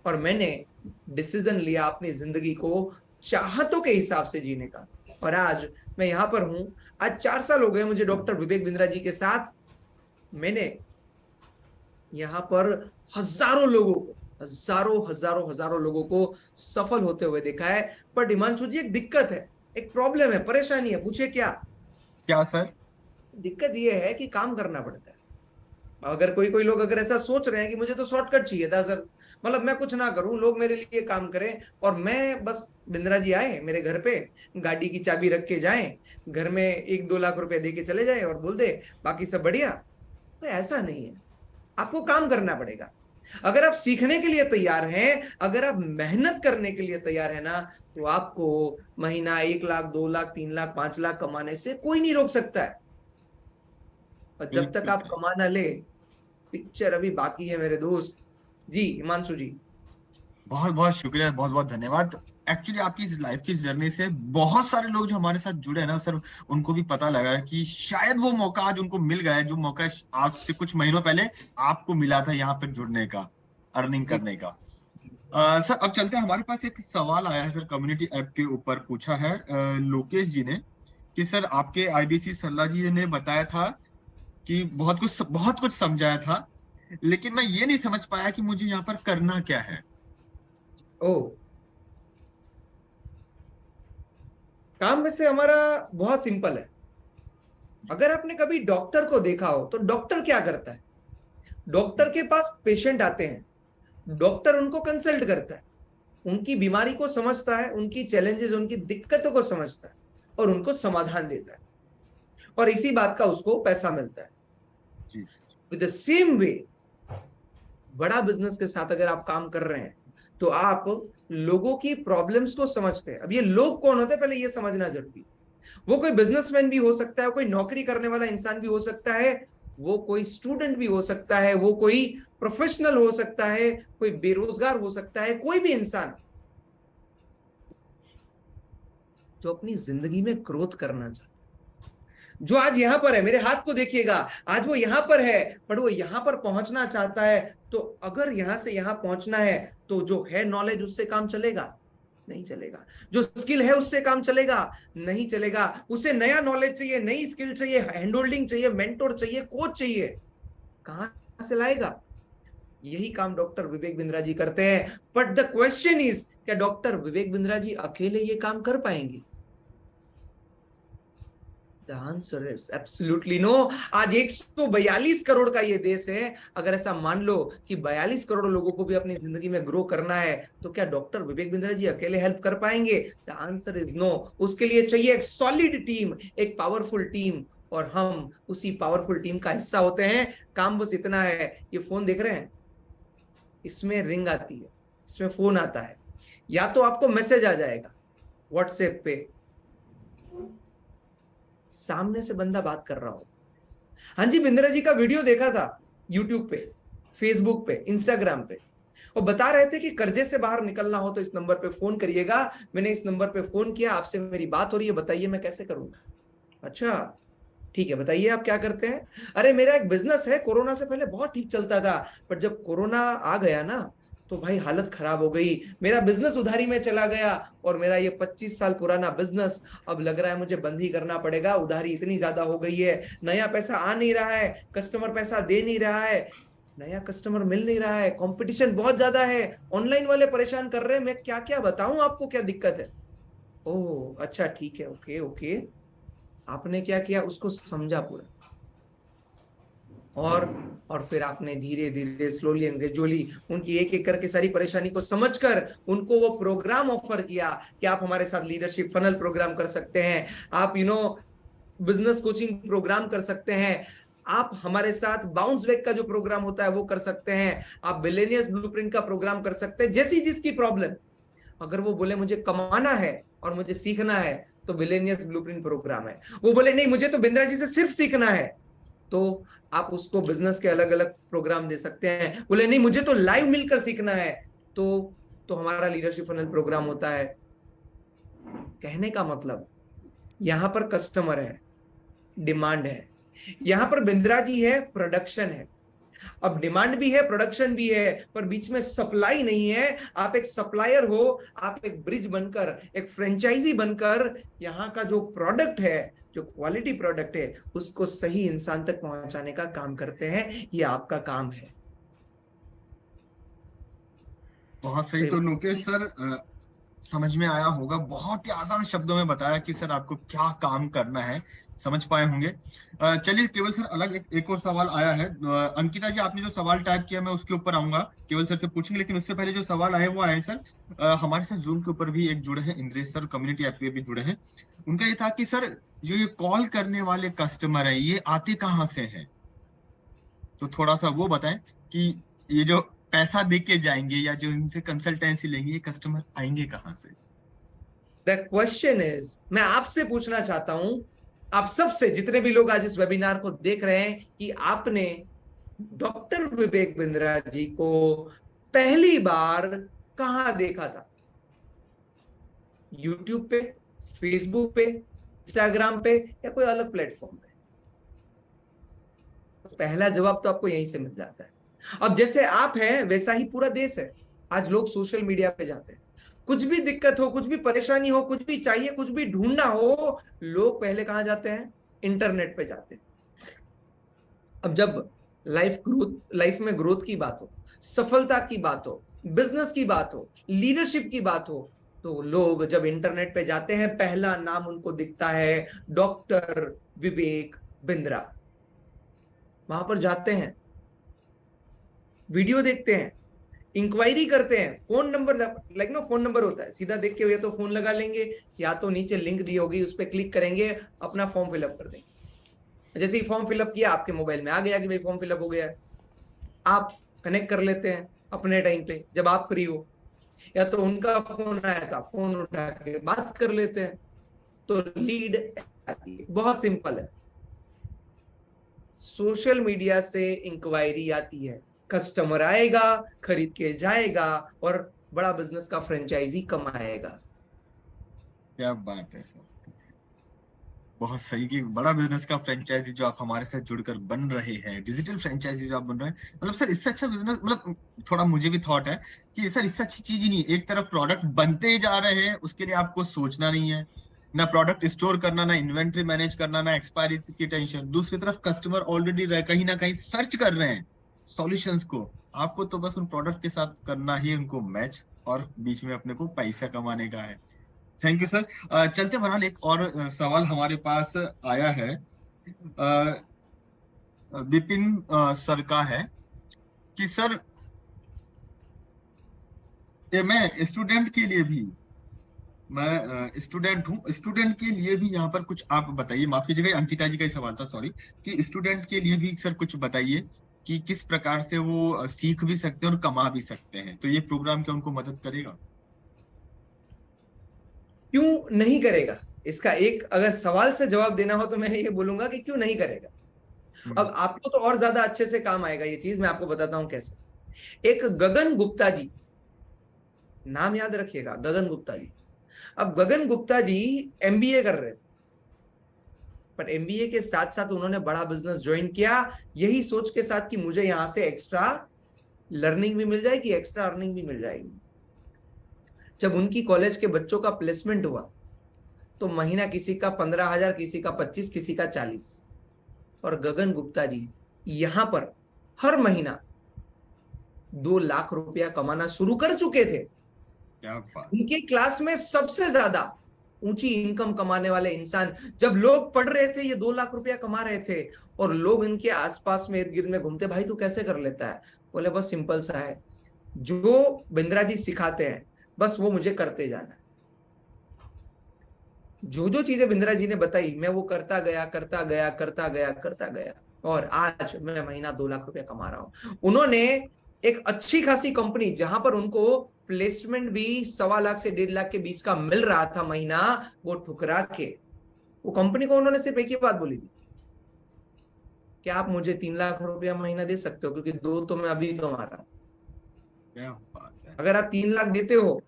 और मैंने डिसीजन लिया अपनी जिंदगी को चाहतों के हिसाब से जीने का, और आज मैं यहां पर हूं। आज 4 साल हो गए मुझे डॉक्टर विवेक बिंद्रा जी के साथ। मैंने यहां पर हजारों लोगों को सफल होते हुए देखा है। पर हिमांशु जी, एक दिक्कत है, एक प्रॉब्लम है, परेशानी है। पूछे क्या? क्या सर? दिक्कत यह है कि काम करना पड़ता है। अगर कोई लोग अगर ऐसा सोच रहे हैं कि मुझे तो शॉर्टकट चाहिए था सर, मतलब मैं कुछ ना करूं, लोग मेरे लिए काम करें और मैं बस, बिंद्रा जी आए मेरे घर पे, गाड़ी की चाबी रख के जाएं, घर में 1-2 लाख रुपए दे के चले जाएं और बोल दे बाकी सब बढ़िया, तो ऐसा नहीं है। आपको काम करना पड़ेगा। अगर आप सीखने के लिए तैयार हैं, अगर आप मेहनत करने के लिए तैयार है ना, तो आपको महीना 1 लाख, 2 लाख, 3 लाख, 5 लाख कमाने से कोई नहीं रोक सकता है। और जब तक बिल्कुल आप सही। कमा ना ले, पिक्चर अभी बाकी है मेरे दोस्त। जी हिमांशु जी। बहुत बहुत शुक्रिया, बहुत बहुत धन्यवाद। एक्चुअली आपकी इस लाइफ की जर्नी से बहुत सारे लोग जो हमारे साथ जुड़े हैं ना सर, उनको भी पता लगा है कि शायद वो मौका आज उनको मिल गया है, जो मौका आज से कुछ महीनों पहले आपको मिला था यहाँ पर जुड़ने का, अर्निंग जी करने का। सर अब चलते हैं, हमारे पास एक सवाल आया है सर, कम्युनिटी ऐप के ऊपर पूछा है लोकेश जी ने कि सर आपके आईबीसी सल्ला जी ने बताया था कि बहुत कुछ समझाया था, लेकिन मैं ये नहीं समझ पाया कि मुझे यहाँ पर करना क्या है। ओ, काम वैसे हमारा बहुत सिंपल है। अगर आपने कभी डॉक्टर को देखा हो तो डॉक्टर क्या करता है? डॉक्टर के पास पेशेंट आते हैं, डॉक्टर उनको कंसल्ट करता है, उनकी बीमारी को समझता है, उनकी चैलेंजेस, उनकी दिक्कतों को समझता है और उनको समाधान देता है, और इसी बात का उसको पैसा मिलता है। जी। विद द सेम वे, बड़ा बिजनेस के साथ अगर आप काम कर रहे हैं तो आप लोगों की प्रॉब्लम्स को समझते हैं। अब ये लोग कौन होते हैं पहले ये समझना जरूरी। वो कोई बिजनेसमैन भी हो सकता है, कोई नौकरी करने वाला इंसान भी हो सकता है, वो कोई स्टूडेंट भी हो सकता है, वो कोई प्रोफेशनल हो सकता है, कोई बेरोजगार हो सकता है, कोई भी इंसान जो अपनी जिंदगी में ग्रोथ करना चाहता है, जो आज यहां पर है, मेरे हाथ को देखिएगा, आज वो यहां पर है, पर वो यहां पर पहुंचना चाहता है। तो अगर यहां से यहां पहुंचना है तो जो है नॉलेज, उससे काम चलेगा? नहीं चलेगा। जो स्किल है उससे काम चलेगा? नहीं चलेगा। उसे नया नॉलेज चाहिए, नई स्किल चाहिए, हैंड होल्डिंग चाहिए, मेंटोर चाहिए, कोच चाहिए, कहां से लाएगा? यही काम डॉक्टर विवेक बिंद्रा जी करते हैं। बट द क्वेश्चन इज, क्या डॉक्टर विवेक बिंद्रा जी अकेले ये काम कर पाएंगे? The answer is absolutely no। आज 142 करोड़ का ये देश है। अगर ऐसा मान लो कि 42 करोड़ लोगों को भी अपनी जिंदगी में ग्रो करना है, तो क्या डॉक्टर विवेक बिंद्रा जी अकेले हेल्प कर पाएंगे? The answer is no. उसके लिए चाहिए एक सॉलिड टीम, एक पावरफुल टीम, और हम उसी पावरफुल टीम का हिस्सा होते हैं। काम बस इतना है, ये फोन देख रहे हैं, इसमें रिंग आती है, इसमें फोन आता है, या तो आपको मैसेज आ जाएगा व्हाट्सएप पे, सामने से बंदा बात कर रहा हो, हाँ जी बिंद्रा जी का वीडियो देखा था यूट्यूब पे, फेसबुक पे, इंस्टाग्राम पे, और बता रहे थे कि कर्जे से बाहर निकलना हो तो इस नंबर पे फोन करिएगा। मैंने इस नंबर पे फोन किया, आपसे मेरी बात हो रही है, बताइए मैं कैसे करूंगा? अच्छा ठीक है, बताइए आप क्या करते हैं? अरे मेरा एक बिजनेस है, कोरोना से पहले बहुत ठीक चलता था, पर जब कोरोना आ गया ना तो भाई हालत खराब हो गई, मेरा बिजनेस उधारी में चला गया, और मेरा ये 25 साल पुराना बिजनेस अब लग रहा है मुझे बंद ही करना पड़ेगा, उधारी इतनी ज्यादा हो गई है, नया पैसा आ नहीं रहा है, कस्टमर पैसा दे नहीं रहा है, नया कस्टमर मिल नहीं रहा है, कंपटीशन बहुत ज्यादा है, ऑनलाइन वाले परेशान कर रहे हैं, मैं क्या क्या बताऊं आपको क्या दिक्कत है? ओह अच्छा ठीक है, ओके ओके। आपने क्या किया? उसको समझा पूरा, और फिर आपने धीरे धीरे स्लोली एंड ग्रेजुअली उनकी एक एक करके सारी परेशानी को समझकर उनको वो प्रोग्राम ऑफर किया कि आप हमारे साथ लीडरशिप फनल प्रोग्राम कर सकते हैं, आप बिजनेस कोचिंग प्रोग्राम कर सकते हैं, आप हमारे साथ बाउंस बैक का जो प्रोग्राम होता है वो कर सकते हैं, आप बिलियनियर्स ब्लूप्रिंट का प्रोग्राम कर सकते हैं। जैसी जिसकी प्रॉब्लम, अगर वो बोले मुझे कमाना है और मुझे सीखना है तो बिलियनियर्स ब्लूप्रिंट प्रोग्राम है, वो बोले नहीं मुझे तो बिंद्रा जी से सिर्फ सीखना है, तो आप उसको बिजनेस के अलग अलग प्रोग्राम दे सकते हैं। बोले नहीं मुझे तो लाइव मिलकर सीखना है, तो तो हमारा लीडरशिप फनल प्रोग्राम होता है। कहने का मतलब यहां पर कस्टमर है, डिमांड है, यहां पर बिंद्रा जी है, प्रोडक्शन है। अब डिमांड भी है, प्रोडक्शन भी है, पर बीच में सप्लाई नहीं है। आप एक सप्लायर हो, आप एक ब्रिज बनकर, एक फ्रेंचाइजी बनकर यहां का जो प्रोडक्ट है, जो क्वालिटी प्रोडक्ट है, उसको सही इंसान तक पहुंचाने का काम करते हैं। ये आपका काम है। बहुत सही। तो लोकेश सर, समझ में आया होगा, बहुत ही आसान शब्दों में बताया कि सर आपको क्या काम करना है, समझ पाए होंगे। चलिए केवल सर, अलग एक और सवाल आया है। अंकिता जी, आपने जो सवाल टाइप किया मैं उसके ऊपर आऊंगा, केवल सर से पूछेंगे, लेकिन उससे पहले जो सवाल आए वो आए सर। हमारे साथ जूम के ऊपर भी एक जुड़े हैं, इंद्रेश सर, कम्युनिटी ऐप पे भी जुड़े हैं। उनका ये था कि सर, जो ये कॉल करने वाले कस्टमर है ये आते कहाँ से हैं, तो थोड़ा सा वो बताएं कि ये जो पैसा दे के जाएंगे या जो इनसे कंसल्टेंसी लेंगे, ये कस्टमर आएंगे कहाँ से? द क्वेश्चन इज, मैं आपसे पूछना चाहता हूं, आप सबसे, जितने भी लोग आज इस वेबिनार को देख रहे हैं, कि आपने डॉक्टर विवेक बिंद्रा जी को पहली बार कहां देखा था? यूट्यूब पे, फेसबुक पे, इंस्टाग्राम पे, या कोई अलग प्लेटफॉर्म पे? पहला जवाब तो आपको यहीं से मिल जाता है। अब जैसे आप हैं वैसा ही पूरा देश है। आज लोग सोशल मीडिया पे जाते हैं, कुछ भी दिक्कत हो, कुछ भी परेशानी हो, कुछ भी चाहिए, कुछ भी ढूंढना हो, लोग पहले कहां जाते हैं? इंटरनेट पे जाते हैं। अब जब लाइफ में ग्रोथ की बात हो, सफलता की बात हो, बिजनेस की बात हो, लीडरशिप की बात हो, तो लोग जब इंटरनेट पे जाते हैं, पहला नाम उनको दिखता है डॉक्टर विवेक बिंद्रा। वहां पर जाते हैं, वीडियो देखते हैं, इंक्वायरी करते हैं, फोन नंबर, लाइक ना फोन नंबर होता है, सीधा देख के या तो फोन लगा लेंगे, या तो नीचे लिंक दी होगी उस पर क्लिक करेंगे, अपना फॉर्म फिलअप कर देंगे। जैसे ही फॉर्म फिलअप किया, आपके मोबाइल में आ गया कि भाई फॉर्म फिलअप हो गया है। आप कनेक्ट कर लेते हैं अपने टाइम पे जब आप फ्री हो, या तो उनका फोन आया तो आप फोन उठा के बात कर लेते हैं, तो लीड आती है। बहुत सिंपल है। सोशल मीडिया से इंक्वायरी आती है, कस्टमर आएगा, खरीद के जाएगा, और बड़ा बिजनेस का फ्रेंचाइजी कमाएगा। क्या बात है सर, बहुत सही। कि बड़ा बिजनेस का फ्रेंचाइजी जो आप हमारे साथ जुड़कर बन रहे हैं, डिजिटल फ्रेंचाइजी जो आप बन रहे हैं, मतलब सर इससे अच्छा बिजनेस, मतलब थोड़ा मुझे भी थॉट है कि सर इससे अच्छी चीज ही नहीं। एक तरफ प्रोडक्ट बनते जा रहे हैं, उसके लिए आपको सोचना नहीं है, ना प्रोडक्ट स्टोर करना, ना इन्वेंट्री मैनेज करना, ना एक्सपायरी की टेंशन। दूसरी तरफ कस्टमर ऑलरेडी कहीं ना कहीं सर्च कर रहे हैं सॉल्यूशंस को। आपको तो बस उन प्रोडक्ट के साथ करना ही उनको मैच, और बीच में अपने को पैसा कमाने का है। Thank you sir. चलते बहरहाल एक और सवाल हमारे पास आया है, विपिन सर का है कि सर, ये मैं स्टूडेंट के लिए भी, मैं स्टूडेंट हूँ, स्टूडेंट के लिए भी यहाँ पर कुछ आप बताइए। माफ कीजिएगा, अंकिता जी का ही सवाल था, सॉरी। कि स्टूडेंट के लिए भी सर कुछ बताइए कि किस प्रकार से वो सीख भी सकते हैं और कमा भी सकते हैं, तो ये प्रोग्राम क्या उनको मदद करेगा? क्यों नहीं करेगा? इसका एक अगर सवाल से जवाब देना हो तो मैं ये बोलूंगा कि क्यों नहीं करेगा। अब आपको तो और ज्यादा अच्छे से काम आएगा ये चीज, मैं आपको बताता हूं कैसे। एक गगन गुप्ता जी, नाम याद रखिएगा, गगन गुप्ता जी। अब गगन गुप्ता जी एमबीए कर रहे थे, पर एमबीए के साथ साथ उन्होंने बड़ा बिजनेस ज्वाइन किया, यही सोच के साथ कि मुझे यहां से एक्स्ट्रा लर्निंग भी मिल जाएगी, एक्स्ट्रा अर्निंग भी मिल जाएगी। जब उनकी कॉलेज के बच्चों का प्लेसमेंट हुआ, तो महीना किसी का 15,000, किसी का 25, किसी का 40, और गगन गुप्ता जी यहां पर हर महीना 2 लाख रुपया कमाना शुरू कर चुके थे। क्या बात। उनके क्लास में सबसे ज्यादा ऊंची इनकम कमाने वाले इंसान, जब लोग पढ़ रहे थे ये 2 लाख रुपया कमा रहे थे, और लोग इनके आसपास में इर्द गिर्द में घूमते, भाई तू कैसे कर लेता है? बोले बस सिंपल सा है, जो बिंद्रा जी सिखाते हैं बस वो मुझे करते जाना है। जो जो चीजें बिंद्रा जी ने बताई मैं वो करता गया, करता गया, करता गया, करता गया, और आज मैं महीना 2 लाख रुपया कमा रहा हूं। उन्होंने एक अच्छी खासी कंपनी, जहां पर उनको प्लेसमेंट भी 1.25 लाख से 1.5 लाख के बीच का मिल रहा था महीना, वो ठुकरा के वो कंपनी को उन्होंने सिर्फ एक ही बात बोली थी, क्या आप मुझे 3 लाख रुपया महीना दे सकते हो, क्योंकि 2 तो मैं अभी कमा रहा हूं। क्या बात है। अगर आप 3 लाख देते हो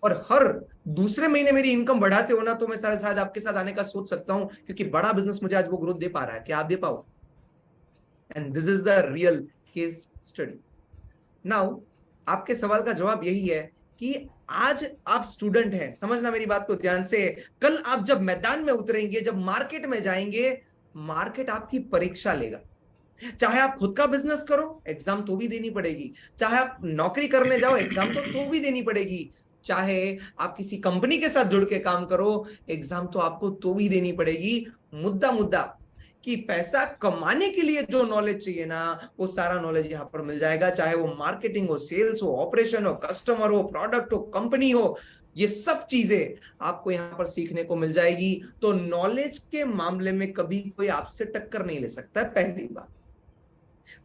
और हर दूसरे महीने मेरी इनकम बढ़ाते हो ना, तो मैं शायद आपके साथ आने का सोच सकता हूं, क्योंकि बड़ा बिजनेस मुझे आज वो ग्रोथ दे पा रहा है। क्या आप दे पाओ? And this is the real case study. Now आपके सवाल का जवाब यही है कि आज आप स्टूडेंट हैं, समझना मेरी बात को ध्यान से। कल आप जब मैदान में उतरेंगे, जब मार्केट में जाएंगे, मार्केट आपकी परीक्षा लेगा। चाहे आप खुद का बिजनेस करो, एग्जाम तो भी देनी पड़ेगी। चाहे आप नौकरी करने जाओ, एग्जाम तो भी देनी पड़ेगी। चाहे आप किसी कंपनी के साथ जुड़ के काम करो, एग्जाम तो आपको तो भी देनी पड़ेगी। मुद्दा कि पैसा कमाने के लिए जो नॉलेज चाहिए ना, वो सारा नॉलेज यहां पर मिल जाएगा। चाहे वो मार्केटिंग हो, सेल्स हो, ऑपरेशन हो, कस्टमर हो, प्रोडक्ट हो, कंपनी हो, ये सब चीजें आपको यहां पर सीखने को मिल जाएगी। तो नॉलेज के मामले में कभी कोई आपसे टक्कर नहीं ले सकता है, पहली बात।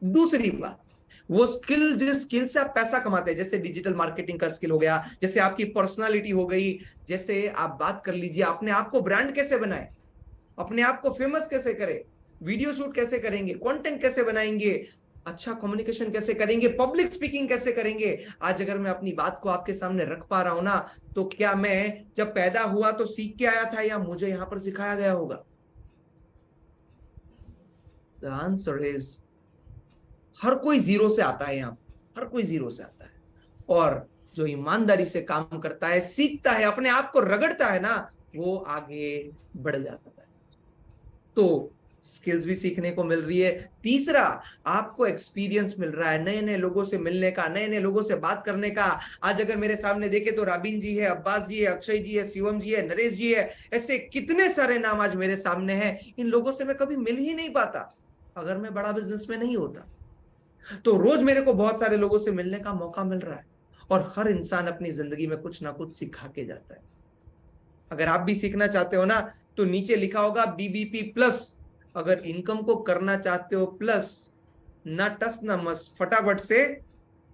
दूसरी बात, वो स्किल, जिस स्किल से आप पैसा कमाते हैं, जैसे डिजिटल मार्केटिंग का स्किल हो गया, जैसे आपकी पर्सनालिटी हो गई, जैसे आप बात कर लीजिए अपने आप को ब्रांड कैसे बनाए, अपने आप को फेमस कैसे करें, वीडियो शूट कैसे करेंगे, कंटेंट कैसे बनाएंगे, अच्छा कम्युनिकेशन कैसे करेंगे, पब्लिक स्पीकिंग कैसे करेंगे। आज अगर मैं अपनी बात को आपके सामने रख पा रहा हूं ना, तो क्या मैं जब पैदा हुआ तो सीख के आया था, या मुझे यहां पर सिखाया गया होगा? द आंसर इज, हर कोई जीरो से आता है, यहां हर कोई जीरो से आता है। और जो ईमानदारी से काम करता है, सीखता है, अपने आप को रगड़ता है ना, वो आगे बढ़ जाता है। तो स्किल्स भी सीखने को मिल रही है। तीसरा, आपको एक्सपीरियंस मिल रहा है, नए नए लोगों से मिलने का, नए नए लोगों से बात करने का। आज अगर मेरे सामने देखे तो राबिन जी है, अब्बास जी है, अक्षय जी है, शिवम जी है, नरेश जी है, ऐसे कितने सारे नाम आज मेरे सामने हैं। इन लोगों से मैं कभी मिल ही नहीं पाता अगर मैं बड़ा बिजनेस में नहीं होता। तो रोज मेरे को बहुत सारे लोगों से मिलने का मौका मिल रहा है, और हर इंसान अपनी जिंदगी में कुछ ना कुछ सिखा के जाता है। अगर आप भी सीखना चाहते हो ना, तो नीचे लिखा होगा बीबीपी प्लस। अगर इनकम को करना चाहते हो प्लस, ना टस ना मस, फटाफट से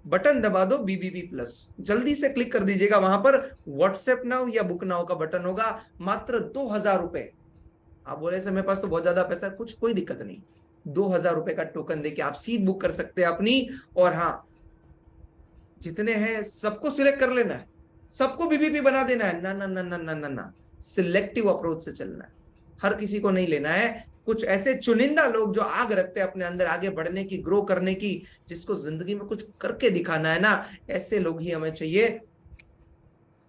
बटन दबा दो बीबीपी प्लस, जल्दी से क्लिक कर दीजिएगा। वहां पर व्हाट्सएप नाउ या बुक नाउ का बटन होगा, मात्र 2000 रुपए। आप बोले सर मेरे पास तो बहुत ज्यादा पैसा, कुछ कोई दिक्कत नहीं, 2000 रुपए का टोकन देके आप सीट बुक कर सकते हैं अपनी। और हाँ, जितने हैं सबको सिलेक्ट कर लेना है, सबको बीबीपी बना देना है? ना ना ना ना ना ना ना, सिलेक्टिव अप्रोच से चलना है। हर किसी को नहीं लेना है, कुछ ऐसे चुनिंदा लोग जो आग रखते हैं अपने अंदर आगे बढ़ने की, ग्रो करने की, जिसको जिंदगी में कुछ करके दिखाना है ना, ऐसे लोग ही हमें चाहिए।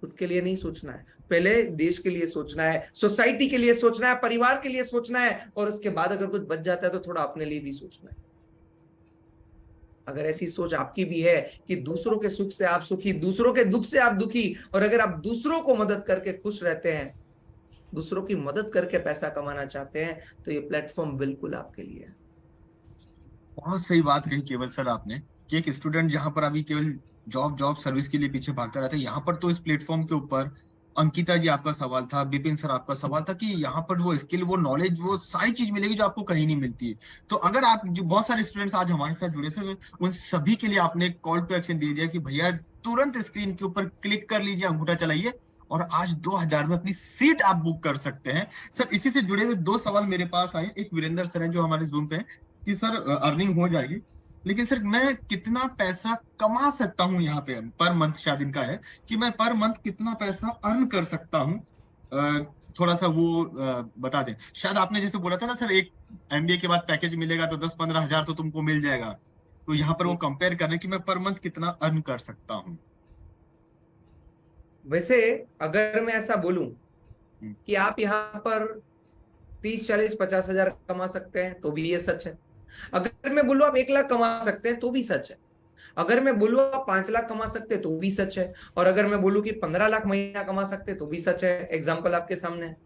खुद के लिए नहीं सोचना है, पहले देश के लिए सोचना है, सोसाइटी के लिए सोचना है, परिवार के लिए सोचना है, और उसके बाद अगर कुछ बच जाता है तो थोड़ा अपने लिए भी सोचना है। अगर ऐसी सोच आपकी भी है कि दूसरों के सुख से आप सुखी, दूसरों के दुख से आप दुखी, और अगर आप दूसरों को मदद करके खुश रहते हैं, दूसरों की मदद करके पैसा कमाना चाहते हैं, तो ये प्लेटफॉर्म बिल्कुल आपके लिए है। बहुत सही बात कही केवल सर आपने, कि एक स्टूडेंट जहां पर अभी केवल जॉब सर्विस के लिए पीछे भागता रहता है, यहाँ पर तो इस प्लेटफॉर्म के ऊपर अंकिता जी आपका सवाल था, बिपिन सर आपका सवाल था, कि यहाँ पर वो स्किल, वो नॉलेज, वो सारी चीज मिलेगी जो आपको कहीं नहीं मिलती है। तो अगर आप, जो बहुत सारे स्टूडेंट्स आज हमारे साथ जुड़े थे, तो उन सभी के लिए आपने कॉल टू एक्शन दे दिया कि भैया तुरंत स्क्रीन के ऊपर क्लिक कर लीजिए, अंगूठा चलाइए, और आज 2000 में अपनी सीट आप बुक कर सकते हैं। सर इसी से जुड़े हुए 2 सवाल मेरे पास आए। एक वीरेंद्र सर हैं जो हमारे जूम पे हैं, कि सर अर्निंग हो जाएगी, लेकिन सर मैं कितना पैसा कमा सकता हूँ यहाँ पे, पर मंथ शायद इनका है, कि मैं पर मंथ कितना पैसा अर्न कर सकता हूँ, थोड़ा सा वो बता दें। शायद आपने जैसे बोला था ना सर, एक एमबीए के बाद पैकेज मिलेगा तो 10-15 हजार तो तुमको मिल जाएगा, तो यहाँ पर वो कंपेयर कर रहे हैं कि मैं पर मंथ कितना अर्न कर सकता हूँ। वैसे अगर मैं ऐसा बोलूं कि आप यहाँ पर 30-40-50 हजार कमा सकते हैं, तो भी ये सच है। अगर मैं बोलूं आप 1 लाख कमा सकते हैं, तो भी सच है। अगर मैं बोलूं आप 5 लाख कमा सकते हैं, तो भी सच है। और अगर मैं बोलूं कि 15 लाख महीना कमा सकते हैं, तो भी सच है। एग्जाम्पल आपके सामने है।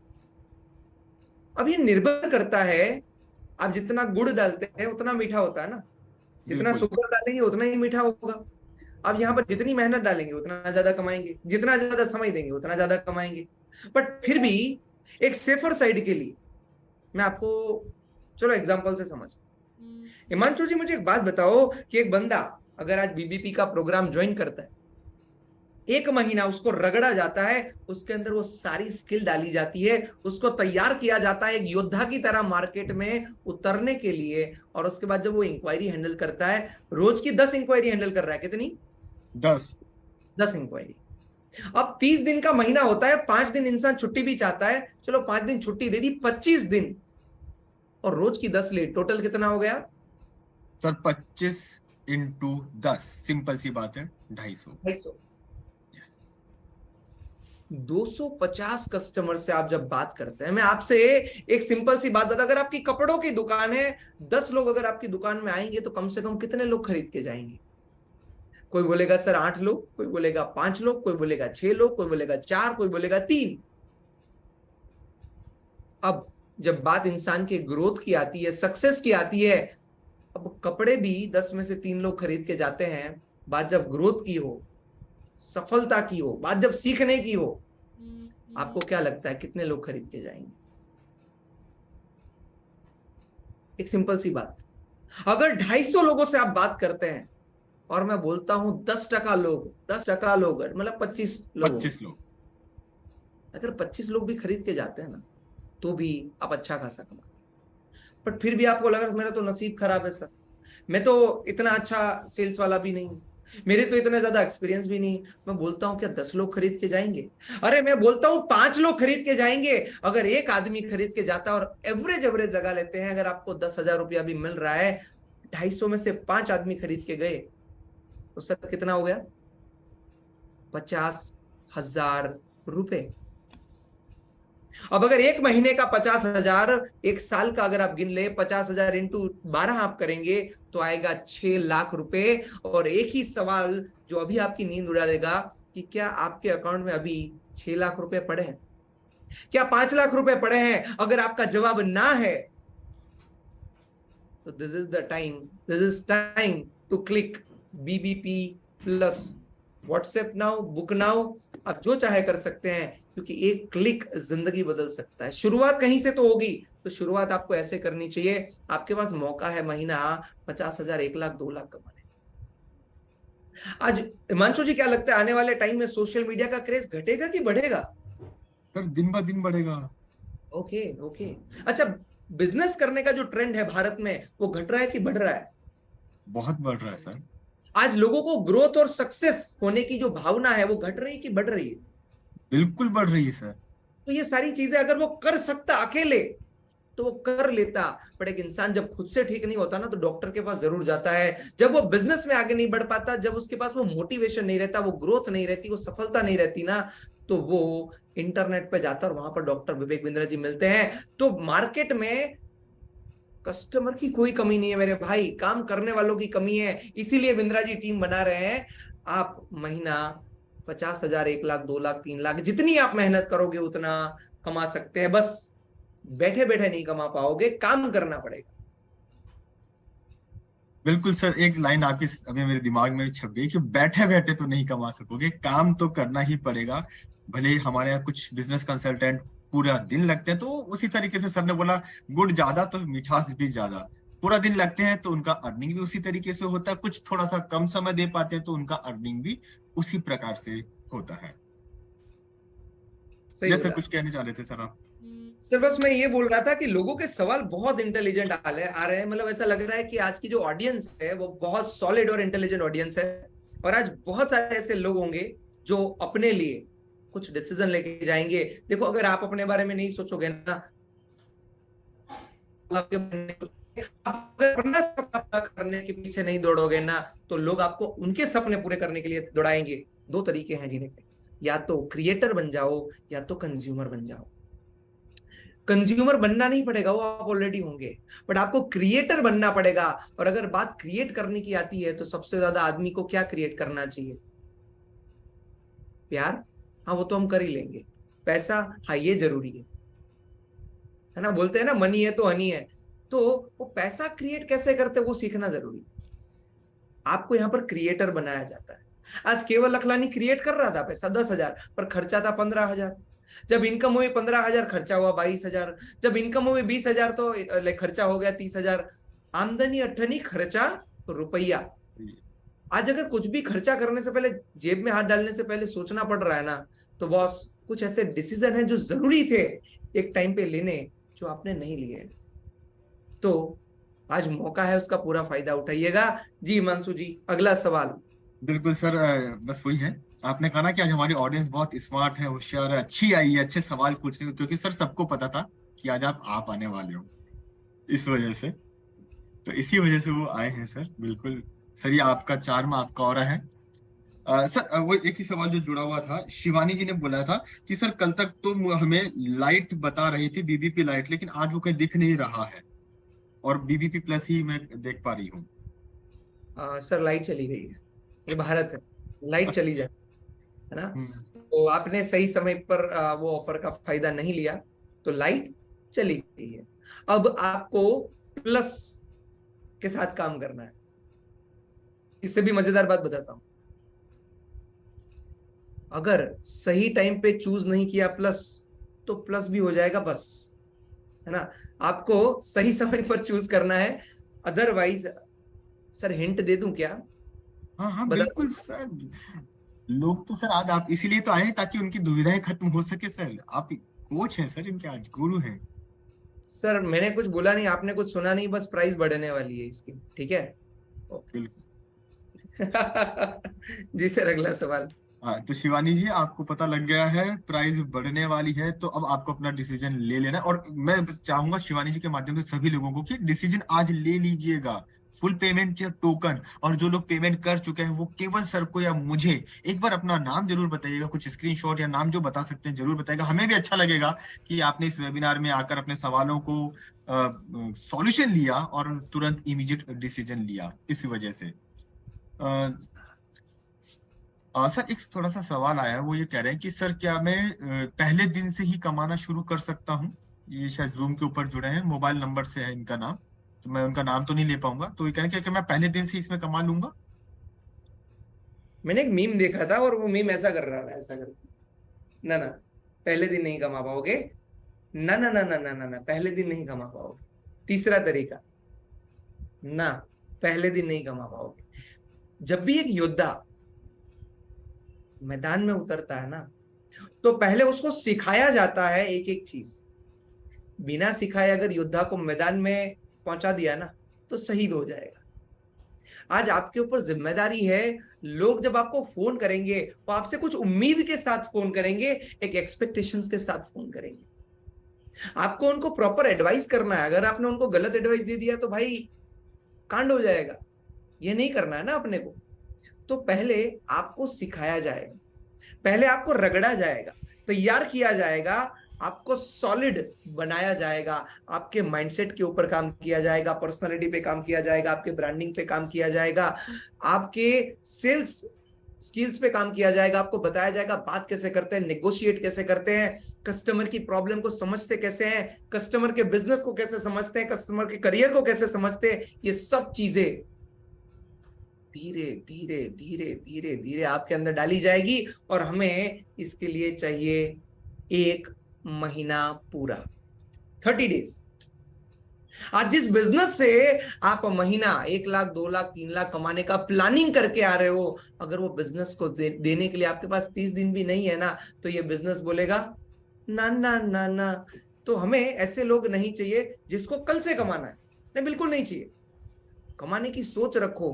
अब ये निर्भर करता है, आप जितना गुड़ डालते हैं उतना मीठा होता है ना, जितना शुगर डालेंगे उतना ही मीठा होगा। आप यहाँ पर जितनी मेहनत डालेंगे उतना ज्यादा कमाएंगे, जितना ज्यादा समय देंगे उतना ज्यादा कमाएंगे। बट फिर भी एक सेफर साइड के लिए मैं आपको, चलो एग्जांपल से समझते। हिमांशु जी मुझे एक बात बताओ कि एक बंदा अगर आज बीबीपी का प्रोग्राम ज्वाइन करता है, 1 महीना उसको रगड़ा जाता है, उसके अंदर वो सारी स्किल डाली जाती है, उसको तैयार किया जाता है एक योद्धा की तरह मार्केट में उतरने के लिए। और उसके बाद जब वो इंक्वायरी हैंडल करता है, रोज की 10 इंक्वायरी हैंडल कर रहा है, कितनी? 10। 10 इंक्वायरी। अब 30 दिन का महीना होता है, 5 दिन इंसान छुट्टी भी चाहता है, चलो 5 दिन छुट्टी दे दी, 25 दिन और रोज की 10 लेट, टोटल कितना हो गया सर? 25 × 10, सिंपल सी बात है, 250। 250। यस। 250 कस्टमर से आप जब बात करते हैं, मैं आपसे एक सिंपल सी बात बता, अगर आपकी कपड़ों की दुकान है, 10 लोग अगर आपकी दुकान में आएंगे तो कम से कम कितने लोग खरीद के जाएंगे? कोई बोलेगा सर 8 लोग, कोई बोलेगा 5 लोग, कोई बोलेगा 6 लोग, कोई बोलेगा 4, कोई बोलेगा 3। अब जब बात इंसान के ग्रोथ की आती है, सक्सेस की आती है, अब कपड़े भी 10 में से 3 लोग खरीद के जाते हैं। बात जब ग्रोथ की हो, सफलता की हो, बात जब सीखने की हो, आपको क्या लगता है कितने लोग खरीद के जाएंगे? एक सिंपल सी बात, अगर 250 लोगों से आप बात करते हैं और मैं बोलता हूं 10% लोग, 10% लोग मतलब 25 लोगों, 25 लोग। अगर 25 लोग भी खरीद के जाते हैं ना, तो भी आप अच्छा खासा कमाते हैं। बट फिर भी आपको लग रहा है मेरा तो नसीब खराब है सर, मैं तो इतना अच्छा सेल्स वाला भी नहीं, मेरे तो इतना ज्यादा एक्सपीरियंस भी नहीं। मैं बोलता हूं क्या 10 लोग खरीद के जाएंगे? अरे मैं बोलता हूं 5 लोग खरीद के जाएंगे। अगर एक आदमी खरीद के जाता है और एवरेज एवरेज लगा लेते हैं, अगर आपको 10,000 रुपया भी मिल रहा है, 250 में से 5 आदमी खरीद के गए, तो सर कितना हो गया? 50,000 रुपए। अब अगर एक महीने का 50,000, एक साल का अगर आप गिन ले, 50,000 इंटू 12 आप करेंगे तो आएगा 6 लाख रुपए। और एक ही सवाल जो अभी आपकी नींद उड़ा देगा कि क्या आपके अकाउंट में अभी 6 लाख रुपए पड़े हैं? क्या 5 लाख रुपए पड़े हैं? अगर आपका जवाब ना है तो this is time to click BBP plus. WhatsApp now, book now, आप जो चाहे कर सकते हैं, क्योंकि एक क्लिक जिंदगी बदल सकता है। शुरुआत कहीं से तो होगी, तो शुरुआत आपको ऐसे करनी चाहिए। आपके पास मौका है महीना 50,000, 1 लाख, 2 लाख कमाने। आज हिमांशु जी क्या लगता है आने वाले टाइम में सोशल मीडिया का क्रेज घटेगा कि बढ़ेगा? सर दिन ब दिन बढ़ेगा। Okay okay. अच्छा, बिजनेस करने का जो ट्रेंड है भारत में, वो घट रहा है कि बढ़ रहा है? बहुत बढ़ रहा है सर। आज लोगों को ग्रोथ और सक्सेस होने की जो भावना है वो घट रही है कि बढ़ रही है? बिल्कुल बढ़ रही है सर। तो ये सारी चीजें अगर वो कर सकता अकेले तो वो कर लेता। बट एक इंसान जब खुद से ठीक नहीं होता ना, तो डॉक्टर के पास जरूर जाता है। जब वो बिजनेस में आगे नहीं बढ़ पाता, जब उसके पास वो मोटिवेशन नहीं रहता, वो ग्रोथ नहीं रहती, वो सफलता नहीं रहती ना, तो वो इंटरनेट पे जाता और वहां पर डॉक्टर विवेक बिंद्रा जी मिलते हैं। तो मार्केट में कस्टमर की कोई कमी नहीं है मेरे भाई, काम करने वालों की कमी है। इसीलिए बिंद्रा जी टीम बना रहे हैं। आप महीना 50,000, 1 लाख, 2 लाख, 3 लाख, जितनी आप मेहनत करोगे उतना कमा सकते हैं। बस बैठे बैठे नहीं कमा पाओगे, काम करना पड़ेगा। बिल्कुल सर, एक लाइन आपकी अभी मेरे दिमाग में छप गई कि बैठे बैठे तो नहीं कमा सकोगे, काम तो करना ही पड़ेगा। भले ही हमारे यहाँ कुछ बिजनेस कंसल्टेंट पूरा दिन लगते हैं, तो उसी तरीके से सर ने बोला, गुड़ ज्यादा तो मिठास भी ज्यादा। पूरा दिन लगते हैं तो उनका अर्निंग भी उसी तरीके से होता है। कुछ थोड़ा सा कम समय दे पाते हैं तो उनका अर्निंग भी उसी प्रकार से होता है। सही जैसे बोला कुछ कहने चाह रहे थे सर आप। सर। बस मैं ये बोल रहा था कि लोगों के सवाल बहुत इंटेलिजेंट आ रहे हैं। मतलब ऐसा लग रहा है कि आज की जो ऑडियंस है वो बहुत सॉलिड और इंटेलिजेंट ऑडियंस है। और आज बहुत सारे ऐसे लोग होंगे जो अपने लिए कुछ डिसीजन लेके जाएंगे। देखो, अगर आप अपने बारे में नहीं सोचोगे ना, आप अपना सपना करने के पीछे नहीं दौड़ोगे ना, तो लोग आपको उनके सपने पूरे करने के लिए दौड़ाएंगे। 2 तरीके हैं जीने के, या तो क्रिएटर बन जाओ या तो कंज्यूमर बन जाओ। कंज्यूमर बनना नहीं पड़ेगा, वो आप ऑलरेडी होंगे, बट आपको क्रिएटर बनना पड़ेगा। और अगर बात क्रिएट करने की आती है तो सबसे ज्यादा आदमी को क्या क्रिएट करना चाहिए? प्यार, हाँ वो तो हम कर ही लेंगे। पैसा, हाँ ये जरूरी है ना। बोलते हैं ना मनी है तो हनी है। तो वो पैसा क्रिएट कैसे करते हैं वो सीखना जरूरी है। आपको यहां पर क्रिएटर बनाया जाता है। आज केवल अखलानी क्रिएट कर रहा था पैसा 10,000, पर खर्चा था 15,000। जब इनकम हुई 15,000, खर्चा हुआ 22,000। जब इनकम हुई 20,000 तो खर्चा हो गया 30,000। आमदनी अठनी, खर्चा रुपया। आज अगर कुछ भी खर्चा करने से पहले, जेब में हाथ डालने से पहले सोचना पड़ रहा है ना, तो बॉस कुछ ऐसे डिसीजन है जो जरूरी थे एक टाइम पे लेने, जो आपने नहीं लिए। तो आज मौका है, उसका पूरा फायदा उठाइएगा। जी हिमांशु जी, अगला सवाल। बिल्कुल सर, बस वही है। आपने कहा ना कि आज हमारी ऑडियंस बहुत स्मार्ट है, होशियार है, अच्छी आई है अच्छे सवाल पूछने को, क्योंकि सर सबको पता था कि आज आप आने वाले हो, इस वजह से। तो इसी वजह से वो आए हैं सर, बिल्कुल। सर ये आपका चार्म, आपका ऑरा है। सर वो एक ही सवाल जो जुड़ा हुआ था, शिवानी जी ने बोला था कि सर कल तक तो हमें लाइट बता रही थी, बीबीपी लाइट, लेकिन आज वो कहीं दिख नहीं रहा है, और बीबीपी प्लस ही मैं देख पा रही हूँ। सर लाइट चली गई है, ये भारत है, लाइट चली जाए, है ना। हम्म, तो आपने सही समय पर वो ऑफर का फायदा नहीं लिया, तो लाइट चली गई है। अब आपको प्लस के साथ काम करना है। इससे भी मजेदार बात बताता हूं, अगर सही टाइम पे चूज नहीं किया प्लस, तो प्लस भी हो जाएगा बस, है ना। आपको सही समय पर चूज करना है, अदरवाइज, सर हिंट दे दूं क्या? हाँ हाँ बता बिल्कुल दूं? सर। लोग तो सर आज आप इसीलिए तो आए हैं ताकि उनकी दुविधाएं खत्म हो सके सर। आप कोच हैं सर, इनके आज गुरु हैं। सर मैंने कुछ बोला नहीं, आपने कुछ सुना नहीं, बस प्राइस बढ़ने वाली है इसकी, ठीक है। ओके। बिल्कुल। जी सर, अगला सवाल। हाँ तो शिवानी जी, आपको पता लग गया है प्राइस बढ़ने वाली है, तो अब आपको अपना डिसीजन ले लेना है। और मैं चाहूंगा शिवानी जी के माध्यम से सभी लोगों को कि डिसीजन आज ले लीजिएगा। फुल पेमेंट या टोकन, और जो लोग पेमेंट कर चुके हैं वो केवल सर को या मुझे एक बार अपना नाम जरूर बताइएगा, कुछ स्क्रीनशॉट या नाम जो बता सकते हैं जरूर बताइएगा। हमें भी अच्छा लगेगा कि आपने इस वेबिनार में आकर अपने सवालों को सॉल्यूशन लिया और तुरंत इमीडिएट डिसीजन लिया, इस वजह से। सर एक थोड़ा सा सवाल आया है, वो ये कह रहे हैं कि सर क्या मैं पहले दिन से ही कमाना शुरू कर सकता हूँ? ये शायद जूम के ऊपर जुड़े हैं, मोबाइल नंबर से है इनका नाम, तो मैं उनका नाम तो नहीं ले पाऊंगा। तो ये कह रहे हैं कि मैं पहले दिन से इसमें कमा लूंगा? मैंने एक मीम देखा था, और वो मीम ऐसा कर रहा था, ऐसा कर, ना ना, पहले दिन नहीं कमा पाओगे, ना ना ना ना ना ना ना, पहले दिन नहीं कमा पाओगे। तीसरा तरीका, ना, पहले दिन नहीं कमा पाओगे। जब भी एक योद्धा मैदान में उतरता है ना, तो पहले उसको सिखाया जाता है एक एक चीज। बिना सिखाए अगर योद्धा को मैदान में पहुंचा दिया ना, तो शहीद हो जाएगा। आज आपके ऊपर जिम्मेदारी है, लोग जब आपको फोन करेंगे तो आपसे कुछ उम्मीद के साथ फोन करेंगे, एक एक्सपेक्टेशंस के साथ फोन करेंगे। आपको उनको प्रॉपर एडवाइस करना है। अगर आपने उनको गलत एडवाइस दे दिया तो भाई कांड हो जाएगा। ये नहीं करना है ना अपने को। तो पहले आपको सिखाया जाएगा, पहले आपको रगड़ा जाएगा, तैयार किया जाएगा, आपको सॉलिड बनाया जाएगा, आपके माइंडसेट के ऊपर काम किया जाएगा, पर्सनालिटी पे काम किया जाएगा, आपके ब्रांडिंग पे काम किया जाएगा, आपके सेल्स स्किल्स पे काम किया जाएगा। आपको बताया जाएगा बात कैसे करते हैं, नेगोशिएट कैसे करते हैं, कस्टमर की प्रॉब्लम को समझते कैसे हैं, कस्टमर के बिजनेस को कैसे समझते हैं, कस्टमर के करियर को कैसे समझते हैं। ये सब चीजें धीरे धीरे धीरे धीरे धीरे आपके अंदर डाली जाएगी, और हमें इसके लिए चाहिए 1 महीना पूरा, 30 डेज। आज जिस बिजनेस से आप महीना 1 लाख 2 लाख 3 लाख कमाने का प्लानिंग करके आ रहे हो, अगर वो बिजनेस को देने के लिए आपके पास 30 दिन भी नहीं है ना, तो ये बिजनेस बोलेगा ना ना ना ना। तो हमें ऐसे लोग नहीं चाहिए जिसको कल से कमाना है, नहीं, बिल्कुल नहीं चाहिए। कमाने की सोच रखो,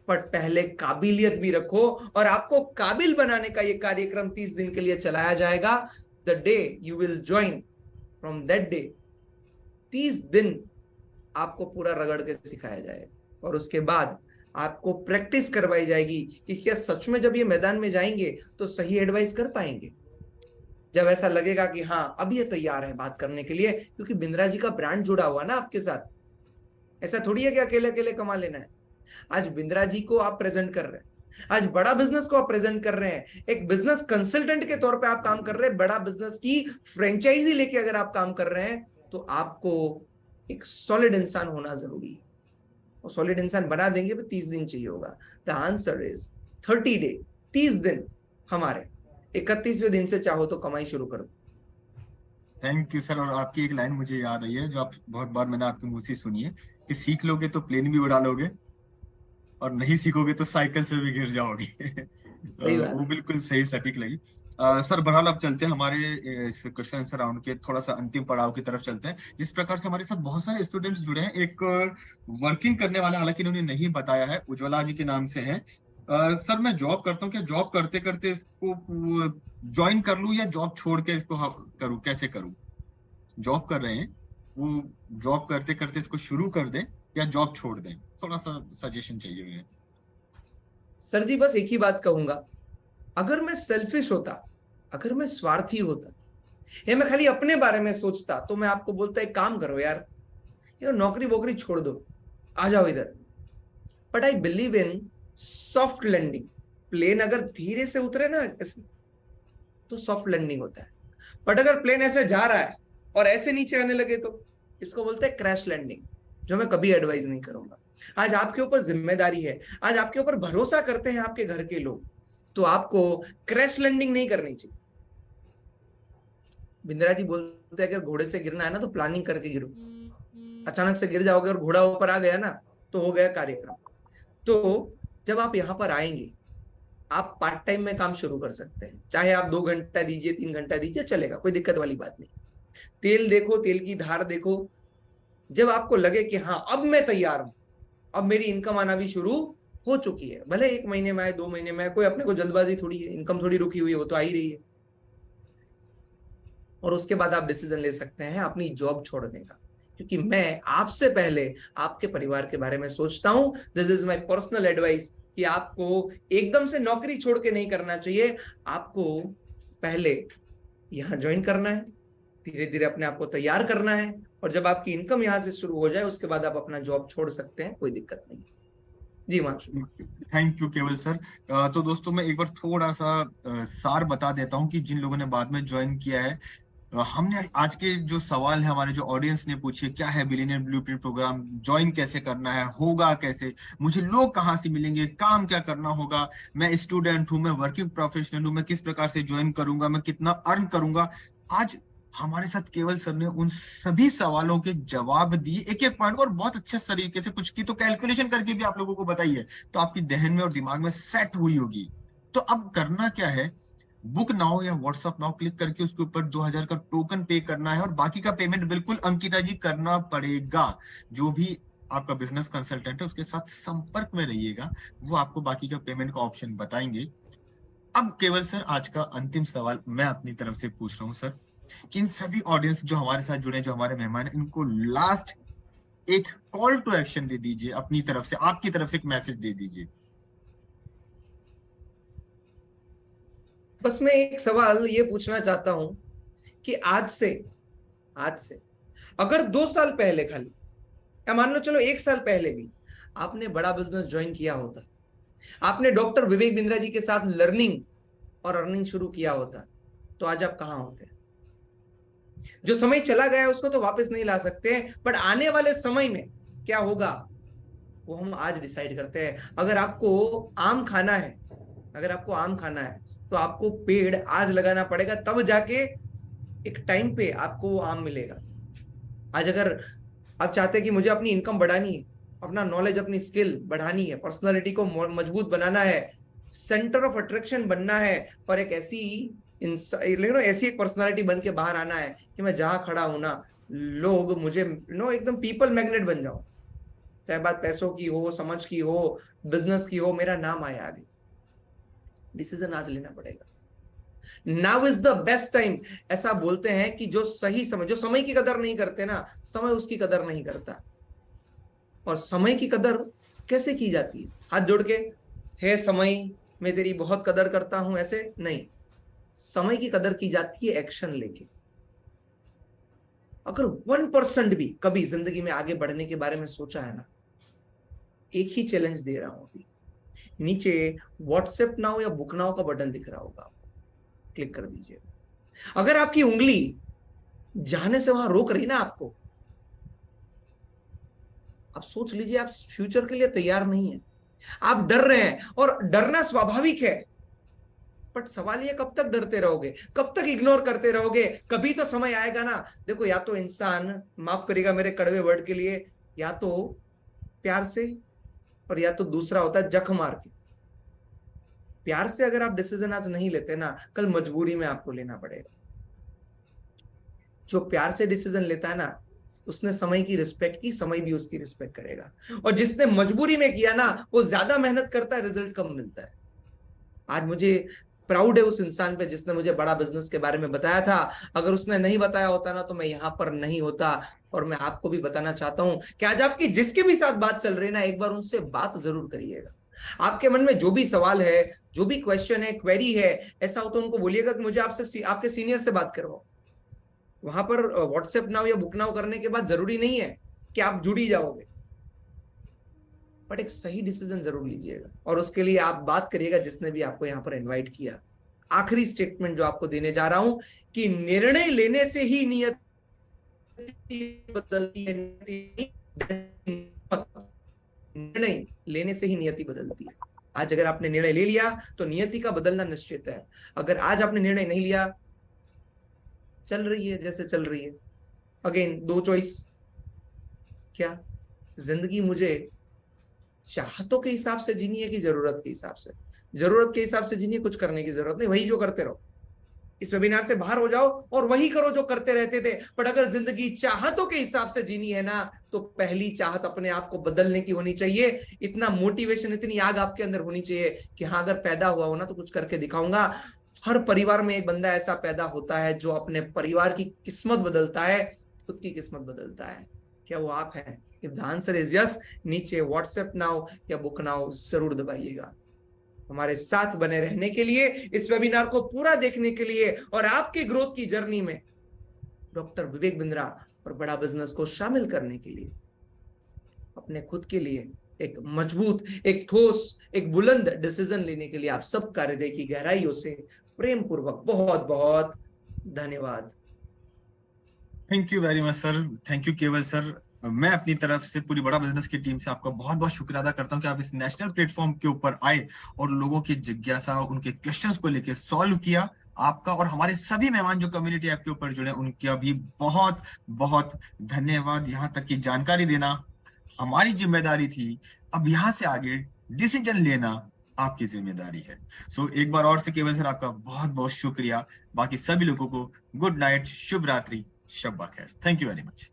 पर पहले काबिलियत भी रखो, और आपको काबिल बनाने का ये कार्यक्रम 30 दिन के लिए चलाया जाएगा। The day you will join, from that day 30 दिन आपको पूरा रगड़ के सिखाया जाएगा, और उसके बाद आपको प्रैक्टिस करवाई जाएगी कि क्या सच में जब ये मैदान में जाएंगे तो सही एडवाइस कर पाएंगे। जब ऐसा लगेगा कि हाँ अब ये तैयार है बात करने के लिए, क्योंकि बिंद्रा जी का ब्रांड जुड़ा हुआ ना आपके साथ। ऐसा थोड़ी है कि अकेले अकेले कमा लेना है। आज बिंद्रा जी को आप प्रेजेंट कर रहे हैं, आज बड़ा बिजनेस को आप प्रेजेंट कर रहे हैं, एक बिजनेस कंसल्टेंट के तौर पे आप काम कर रहे हैं, बड़ा बिजनेस की फ्रेंचाइजी लेके अगर आप काम कर रहे हैं, तो आपको एक सॉलिड इंसान होना जरूरी है। और सॉलिड इंसान बना देंगे तो 30 दिन चाहिए होगा। द आंसर इज 30 डे, 30 दिन। हमारे 31वें दिन से चाहो तो कमाई शुरू कर दो। Thank you sir. और आपकी एक लाइन मुझे याद आई है, जो आप बहुत बार मैंने आपके मुंह से सुनी है, कि सीख लोगे तो प्लेन भी उड़ा लोगे, और नहीं सीखोगे तो साइकिल से भी गिर जाओगे। सही बात वो है। बिल्कुल सही सटीक लगी। सर बहरहाल अब चलते हैं हमारे इस क्वेश्चन आंसर राउंड के थोड़ा सा अंतिम पड़ाव की तरफ चलते हैं। जिस प्रकार से हमारे साथ बहुत सारे स्टूडेंट्स जुड़े हैं, एक वर्किंग करने वाला, हालांकि इन्होंने नहीं बताया है, उज्ज्वला जी के नाम से है, सर मैं जॉब करता हूँ, क्या जॉब करते करते इसको ज्वाइन कर लूँ या जॉब छोड़ के इसको करूँ, कैसे करूँ? जॉब कर रहे हैं, वो जॉब करते करते इसको शुरू कर दें या जॉब छोड़ दें? थोड़ा सा सजेशन चाहिए मुझे। सर जी बस एक ही बात कहूंगा, अगर मैं सेल्फिश होता, अगर मैं स्वार्थी होता या मैं खाली अपने बारे में सोचता, तो मैं आपको बोलता एक काम करो यार, ये नौकरी वोकरी छोड़ दो, आ जाओ इधर। But I believe in soft landing. Plane अगर धीरे से उतरे ना ऐसे, तो सॉफ्ट लैंडिंग होता है। बट अगर प्लेन ऐसे जा रहा है और ऐसे नीचे आने लगे, तो इसको बोलते हैं क्रैश लैंडिंग, जो मैं कभी एडवाइज नहीं करूंगा। आज आपके ऊपर जिम्मेदारी है, आज आपके ऊपर भरोसा करते हैं आपके घर के लोग, तो आपको क्रैश लैंडिंग नहीं करनी चाहिए। बिंद्रा जी बोलते हैं अगर घोड़े से गिरना है ना तो प्लानिंग करके गिरो, अचानक से गिर जाओगे और घोड़ा ऊपर आ गया ना तो हो गया कार्यक्रम। तो जब आप यहां पर आएंगे, आप पार्ट टाइम में काम शुरू कर सकते हैं, चाहे आप 2 घंटा दीजिए, 3 घंटा दीजिए, चलेगा, कोई दिक्कत वाली बात नहीं। तेल देखो, तेल की धार देखो। जब आपको लगे कि हाँ अब मैं तैयार हूं, अब मेरी इनकम आना भी शुरू हो चुकी है, भले 1 महीने में आए, 2 महीने में आए, कोई अपने को जल्दबाजी थोड़ी है, इनकम थोड़ी रुकी हुई है, वो तो आ ही रही है। और उसके बाद आप डिसीजन ले सकते हैं अपनी जॉब छोड़ने का, क्योंकि मैं आपसे पहले आपके परिवार के बारे में सोचता हूं। This is my personal advice कि आपको एकदम से नौकरी छोड़ के नहीं करना चाहिए, आपको पहले यहां ज्वाइन करना है, धीरे धीरे अपने आप को तैयार करना है, और जब आपकी इनकम यहां से शुरू हो जाए उसके बाद आप अपना जॉब छोड़ सकते हैं, कोई दिक्कत नहीं। जी मानसू। थैंक यू केवल सर। तो दोस्तों मैं एक बार थोड़ा सा सार बता देता हूँ कि जिन लोगों ने बाद में ज्वाइन किया है, हमने आज के जो सवाल है हमारे जो ऑडियंस ने पूछे, क्या है बिलियनियर ब्लूप्रिंट प्रोग्राम, ज्वाइन कैसे करना है, होगा कैसे, मुझे लोग कहाँ से मिलेंगे, काम क्या करना होगा, मैं स्टूडेंट हूँ, मैं वर्किंग प्रोफेशनल हूँ, मैं किस प्रकार से ज्वाइन करूंगा, मैं कितना अर्न करूंगा, आज हमारे साथ केवल सर ने उन सभी सवालों के जवाब दिए, एक एक पॉइंट को, और बहुत अच्छे तरीके से कुछ की तो कैलकुलेशन करके भी आप लोगों को बताई है, तो आपकी जहन में और दिमाग में सेट हुई होगी। तो अब करना क्या है, बुक नाउ या व्हाट्सअप नाउ क्लिक करके उसके ऊपर 2000 का टोकन पे करना है, और बाकी का पेमेंट बिल्कुल अंकिता जी करना पड़ेगा। जो भी आपका बिजनेस कंसल्टेंट है उसके साथ संपर्क में रहिएगा, वो आपको बाकी का पेमेंट का ऑप्शन बताएंगे। अब केवल सर आज का अंतिम सवाल मैं अपनी तरफ से पूछ रहा हूँ सर, कि इन सभी ऑडियंस जो हमारे साथ जुड़े, जो हमारे मेहमान हैं, इनको लास्ट एक कॉल टू एक्शन दे दीजिए, अपनी तरफ से, आपकी तरफ से एक मैसेज दे दीजिए। बस मैं एक सवाल ये पूछना चाहता हूं कि आज से अगर 2 साल पहले खाली, या मान लो चलो 1 साल पहले भी आपने बड़ा बिजनेस ज्वाइन किया होता, आपने डॉक्टर विवेक बिंद्रा जी के साथ लर्निंग और अर्निंग शुरू किया होता, तो आज आप कहां होते? जो समय चला गया है उसको तो वापस नहीं ला सकते, बट आने वाले समय में क्या होगा वो हम आज डिसाइड करते हैं। अगर आपको आम खाना है, अगर आपको आम खाना है तो आपको पेड़ आज लगाना पड़ेगा, तब जाके एक टाइम पे आपको वो आम मिलेगा। आज अगर आप चाहते हैं कि मुझे अपनी इनकम बढ़ानी है, अपना नॉलेज, अपनी स्किल बढ़ानी है, पर्सनालिटी को मजबूत बनाना है, सेंटर ऑफ अट्रैक्शन बनना है, और एक ऐसी ऐसी एक पर्सनालिटी बन के बाहर आना है कि मैं जहां खड़ा हूं ना, लोग मुझे एकदम पीपल मैग्नेट बन जाओ, चाहे बात पैसों की हो, समझ की हो, बिजनेस की हो, मेरा नाम आए आगे। डिसीजन आज लेना पड़ेगा। Now is the best time. ऐसा बोलते हैं कि जो सही समय, जो समय की कदर नहीं करते ना, समय उसकी कदर नहीं करता। और समय की कदर कैसे की जाती है? हाथ जोड़ के, हे समय मैं तेरी बहुत कदर करता हूं, ऐसे नहीं। समय की कदर की जाती है एक्शन लेके। अगर 1% भी कभी जिंदगी में आगे बढ़ने के बारे में सोचा है ना, एक ही चैलेंज दे रहा हूं अभी, नीचे व्हाट्सएप नाउ या बुक नाउ का बटन दिख रहा होगा, आपको क्लिक कर दीजिए। अगर आपकी उंगली जाने से वहां रोक रही ना आपको, आप सोच लीजिए आप फ्यूचर के लिए तैयार नहीं है, आप डर रहे हैं, और डरना स्वाभाविक है। बट सवाल ये, कब तक डरते रहोगे, कब तक इग्नोर करते रहोगे? कभी तो समय आएगा ना। देखो, या तो इंसान, माफ करिएगा मेरे कड़वे वर्ड के लिए, या तो प्यार से, और या तो दूसरा होता है जख मार के। प्यार से अगर आप डिसीजन आज नहीं लेते ना, कल मजबूरी में आपको लेना पड़ेगा। जो प्यार से डिसीजन लेता है ना, उसने समय की रिस्पेक्ट की, समय भी उसकी रिस्पेक्ट करेगा। और जिसने मजबूरी में किया ना, वो ज्यादा मेहनत करता है, रिजल्ट कम मिलता है। आज मुझे प्राउड है उस इंसान पे जिसने मुझे बड़ा बिजनेस के बारे में बताया था। अगर उसने नहीं बताया होता ना, तो मैं यहां पर नहीं होता। और मैं आपको भी बताना चाहता हूं कि आज आपकी जिसके भी साथ बात चल रही है ना, एक बार उनसे बात जरूर करिएगा। आपके मन में जो भी सवाल है, जो भी क्वेश्चन है, क्वेरी है, ऐसा हो तो उनको बोलिएगा कि मुझे आपसे, आपके सीनियर से बात करवाओ। वहां पर व्हाट्सएप नाउ या बुक नाउ करने के बाद जरूरी नहीं है कि आप जुड़ ही जाओगे, बट एक सही डिसीजन जरूर लीजिएगा। और उसके लिए आप बात करिएगा जिसने भी आपको यहाँ पर इनवाइट किया। आखिरी स्टेटमेंट जो आपको देने जा रहा हूं कि निर्णय लेने से ही नियति बदलती है। निर्णय लेने से ही नियति बदलती है। आज अगर आपने निर्णय ले लिया तो नियति का बदलना निश्चित है। अगर आज आपने निर्णय नहीं लिया, चल रही है जैसे चल रही है। अगेन दो चॉइस, क्या जिंदगी मुझे चाहतों के हिसाब से जीनी है कि जरूरत के हिसाब से? जरूरत के हिसाब से जीनी है, कुछ करने की जरूरत नहीं, वही जो करते रहो। इस वेबिनार से बाहर हो जाओ और वही करो जो करते रहते थे। बट अगर जिंदगी चाहतों के हिसाब से जीनी है ना, तो पहली चाहत अपने आप को बदलने की होनी चाहिए। इतना मोटिवेशन, इतनी आग आपके अंदर होनी चाहिए कि हाँ, अगर पैदा हुआ हो ना तो कुछ करके दिखाऊंगा। हर परिवार में एक बंदा ऐसा पैदा होता है जो अपने परिवार की किस्मत बदलता है, खुद की किस्मत बदलता है। क्या वो आप हैं? If the answer is yes, नीचे व्हाट्सएप नाउ या बुक नाउ जरूर दबाइएगा। हमारे साथ बने रहने के लिए, इस वेबिनार को पूरा देखने के लिए और आपके ग्रोथ की जर्नी में डॉक्टर विवेक बिंद्रा और बड़ा बिजनेस को शामिल करने के लिए, अपने खुद के लिए एक मजबूत, एक ठोस, एक बुलंद डिसीजन लेने के लिए आप सब का हृदय की गहराइयों से प्रेम पूर्वक बहुत बहुत धन्यवाद। Thank you very much sir, thank you केवल सर। मैं अपनी तरफ से पूरी बड़ा बिजनेस की टीम से आपका बहुत बहुत शुक्रिया अदा करता हूं कि आप इस नेशनल प्लेटफॉर्म के ऊपर आए और लोगों की जिज्ञासा, उनके क्वेश्चंस को लेकर सॉल्व किया। आपका और हमारे सभी मेहमान जो कम्युनिटी ऐप के ऊपर जुड़े, उनका भी बहुत बहुत धन्यवाद। यहाँ तक की जानकारी देना हमारी जिम्मेदारी थी, अब यहाँ से आगे डिसीजन लेना आपकी जिम्मेदारी है। सो एक बार और से केवल सर आपका बहुत बहुत शुक्रिया। बाकी सभी लोगों को गुड नाइट, शुभ रात्रि, शब्बा खैर। Thank you very much.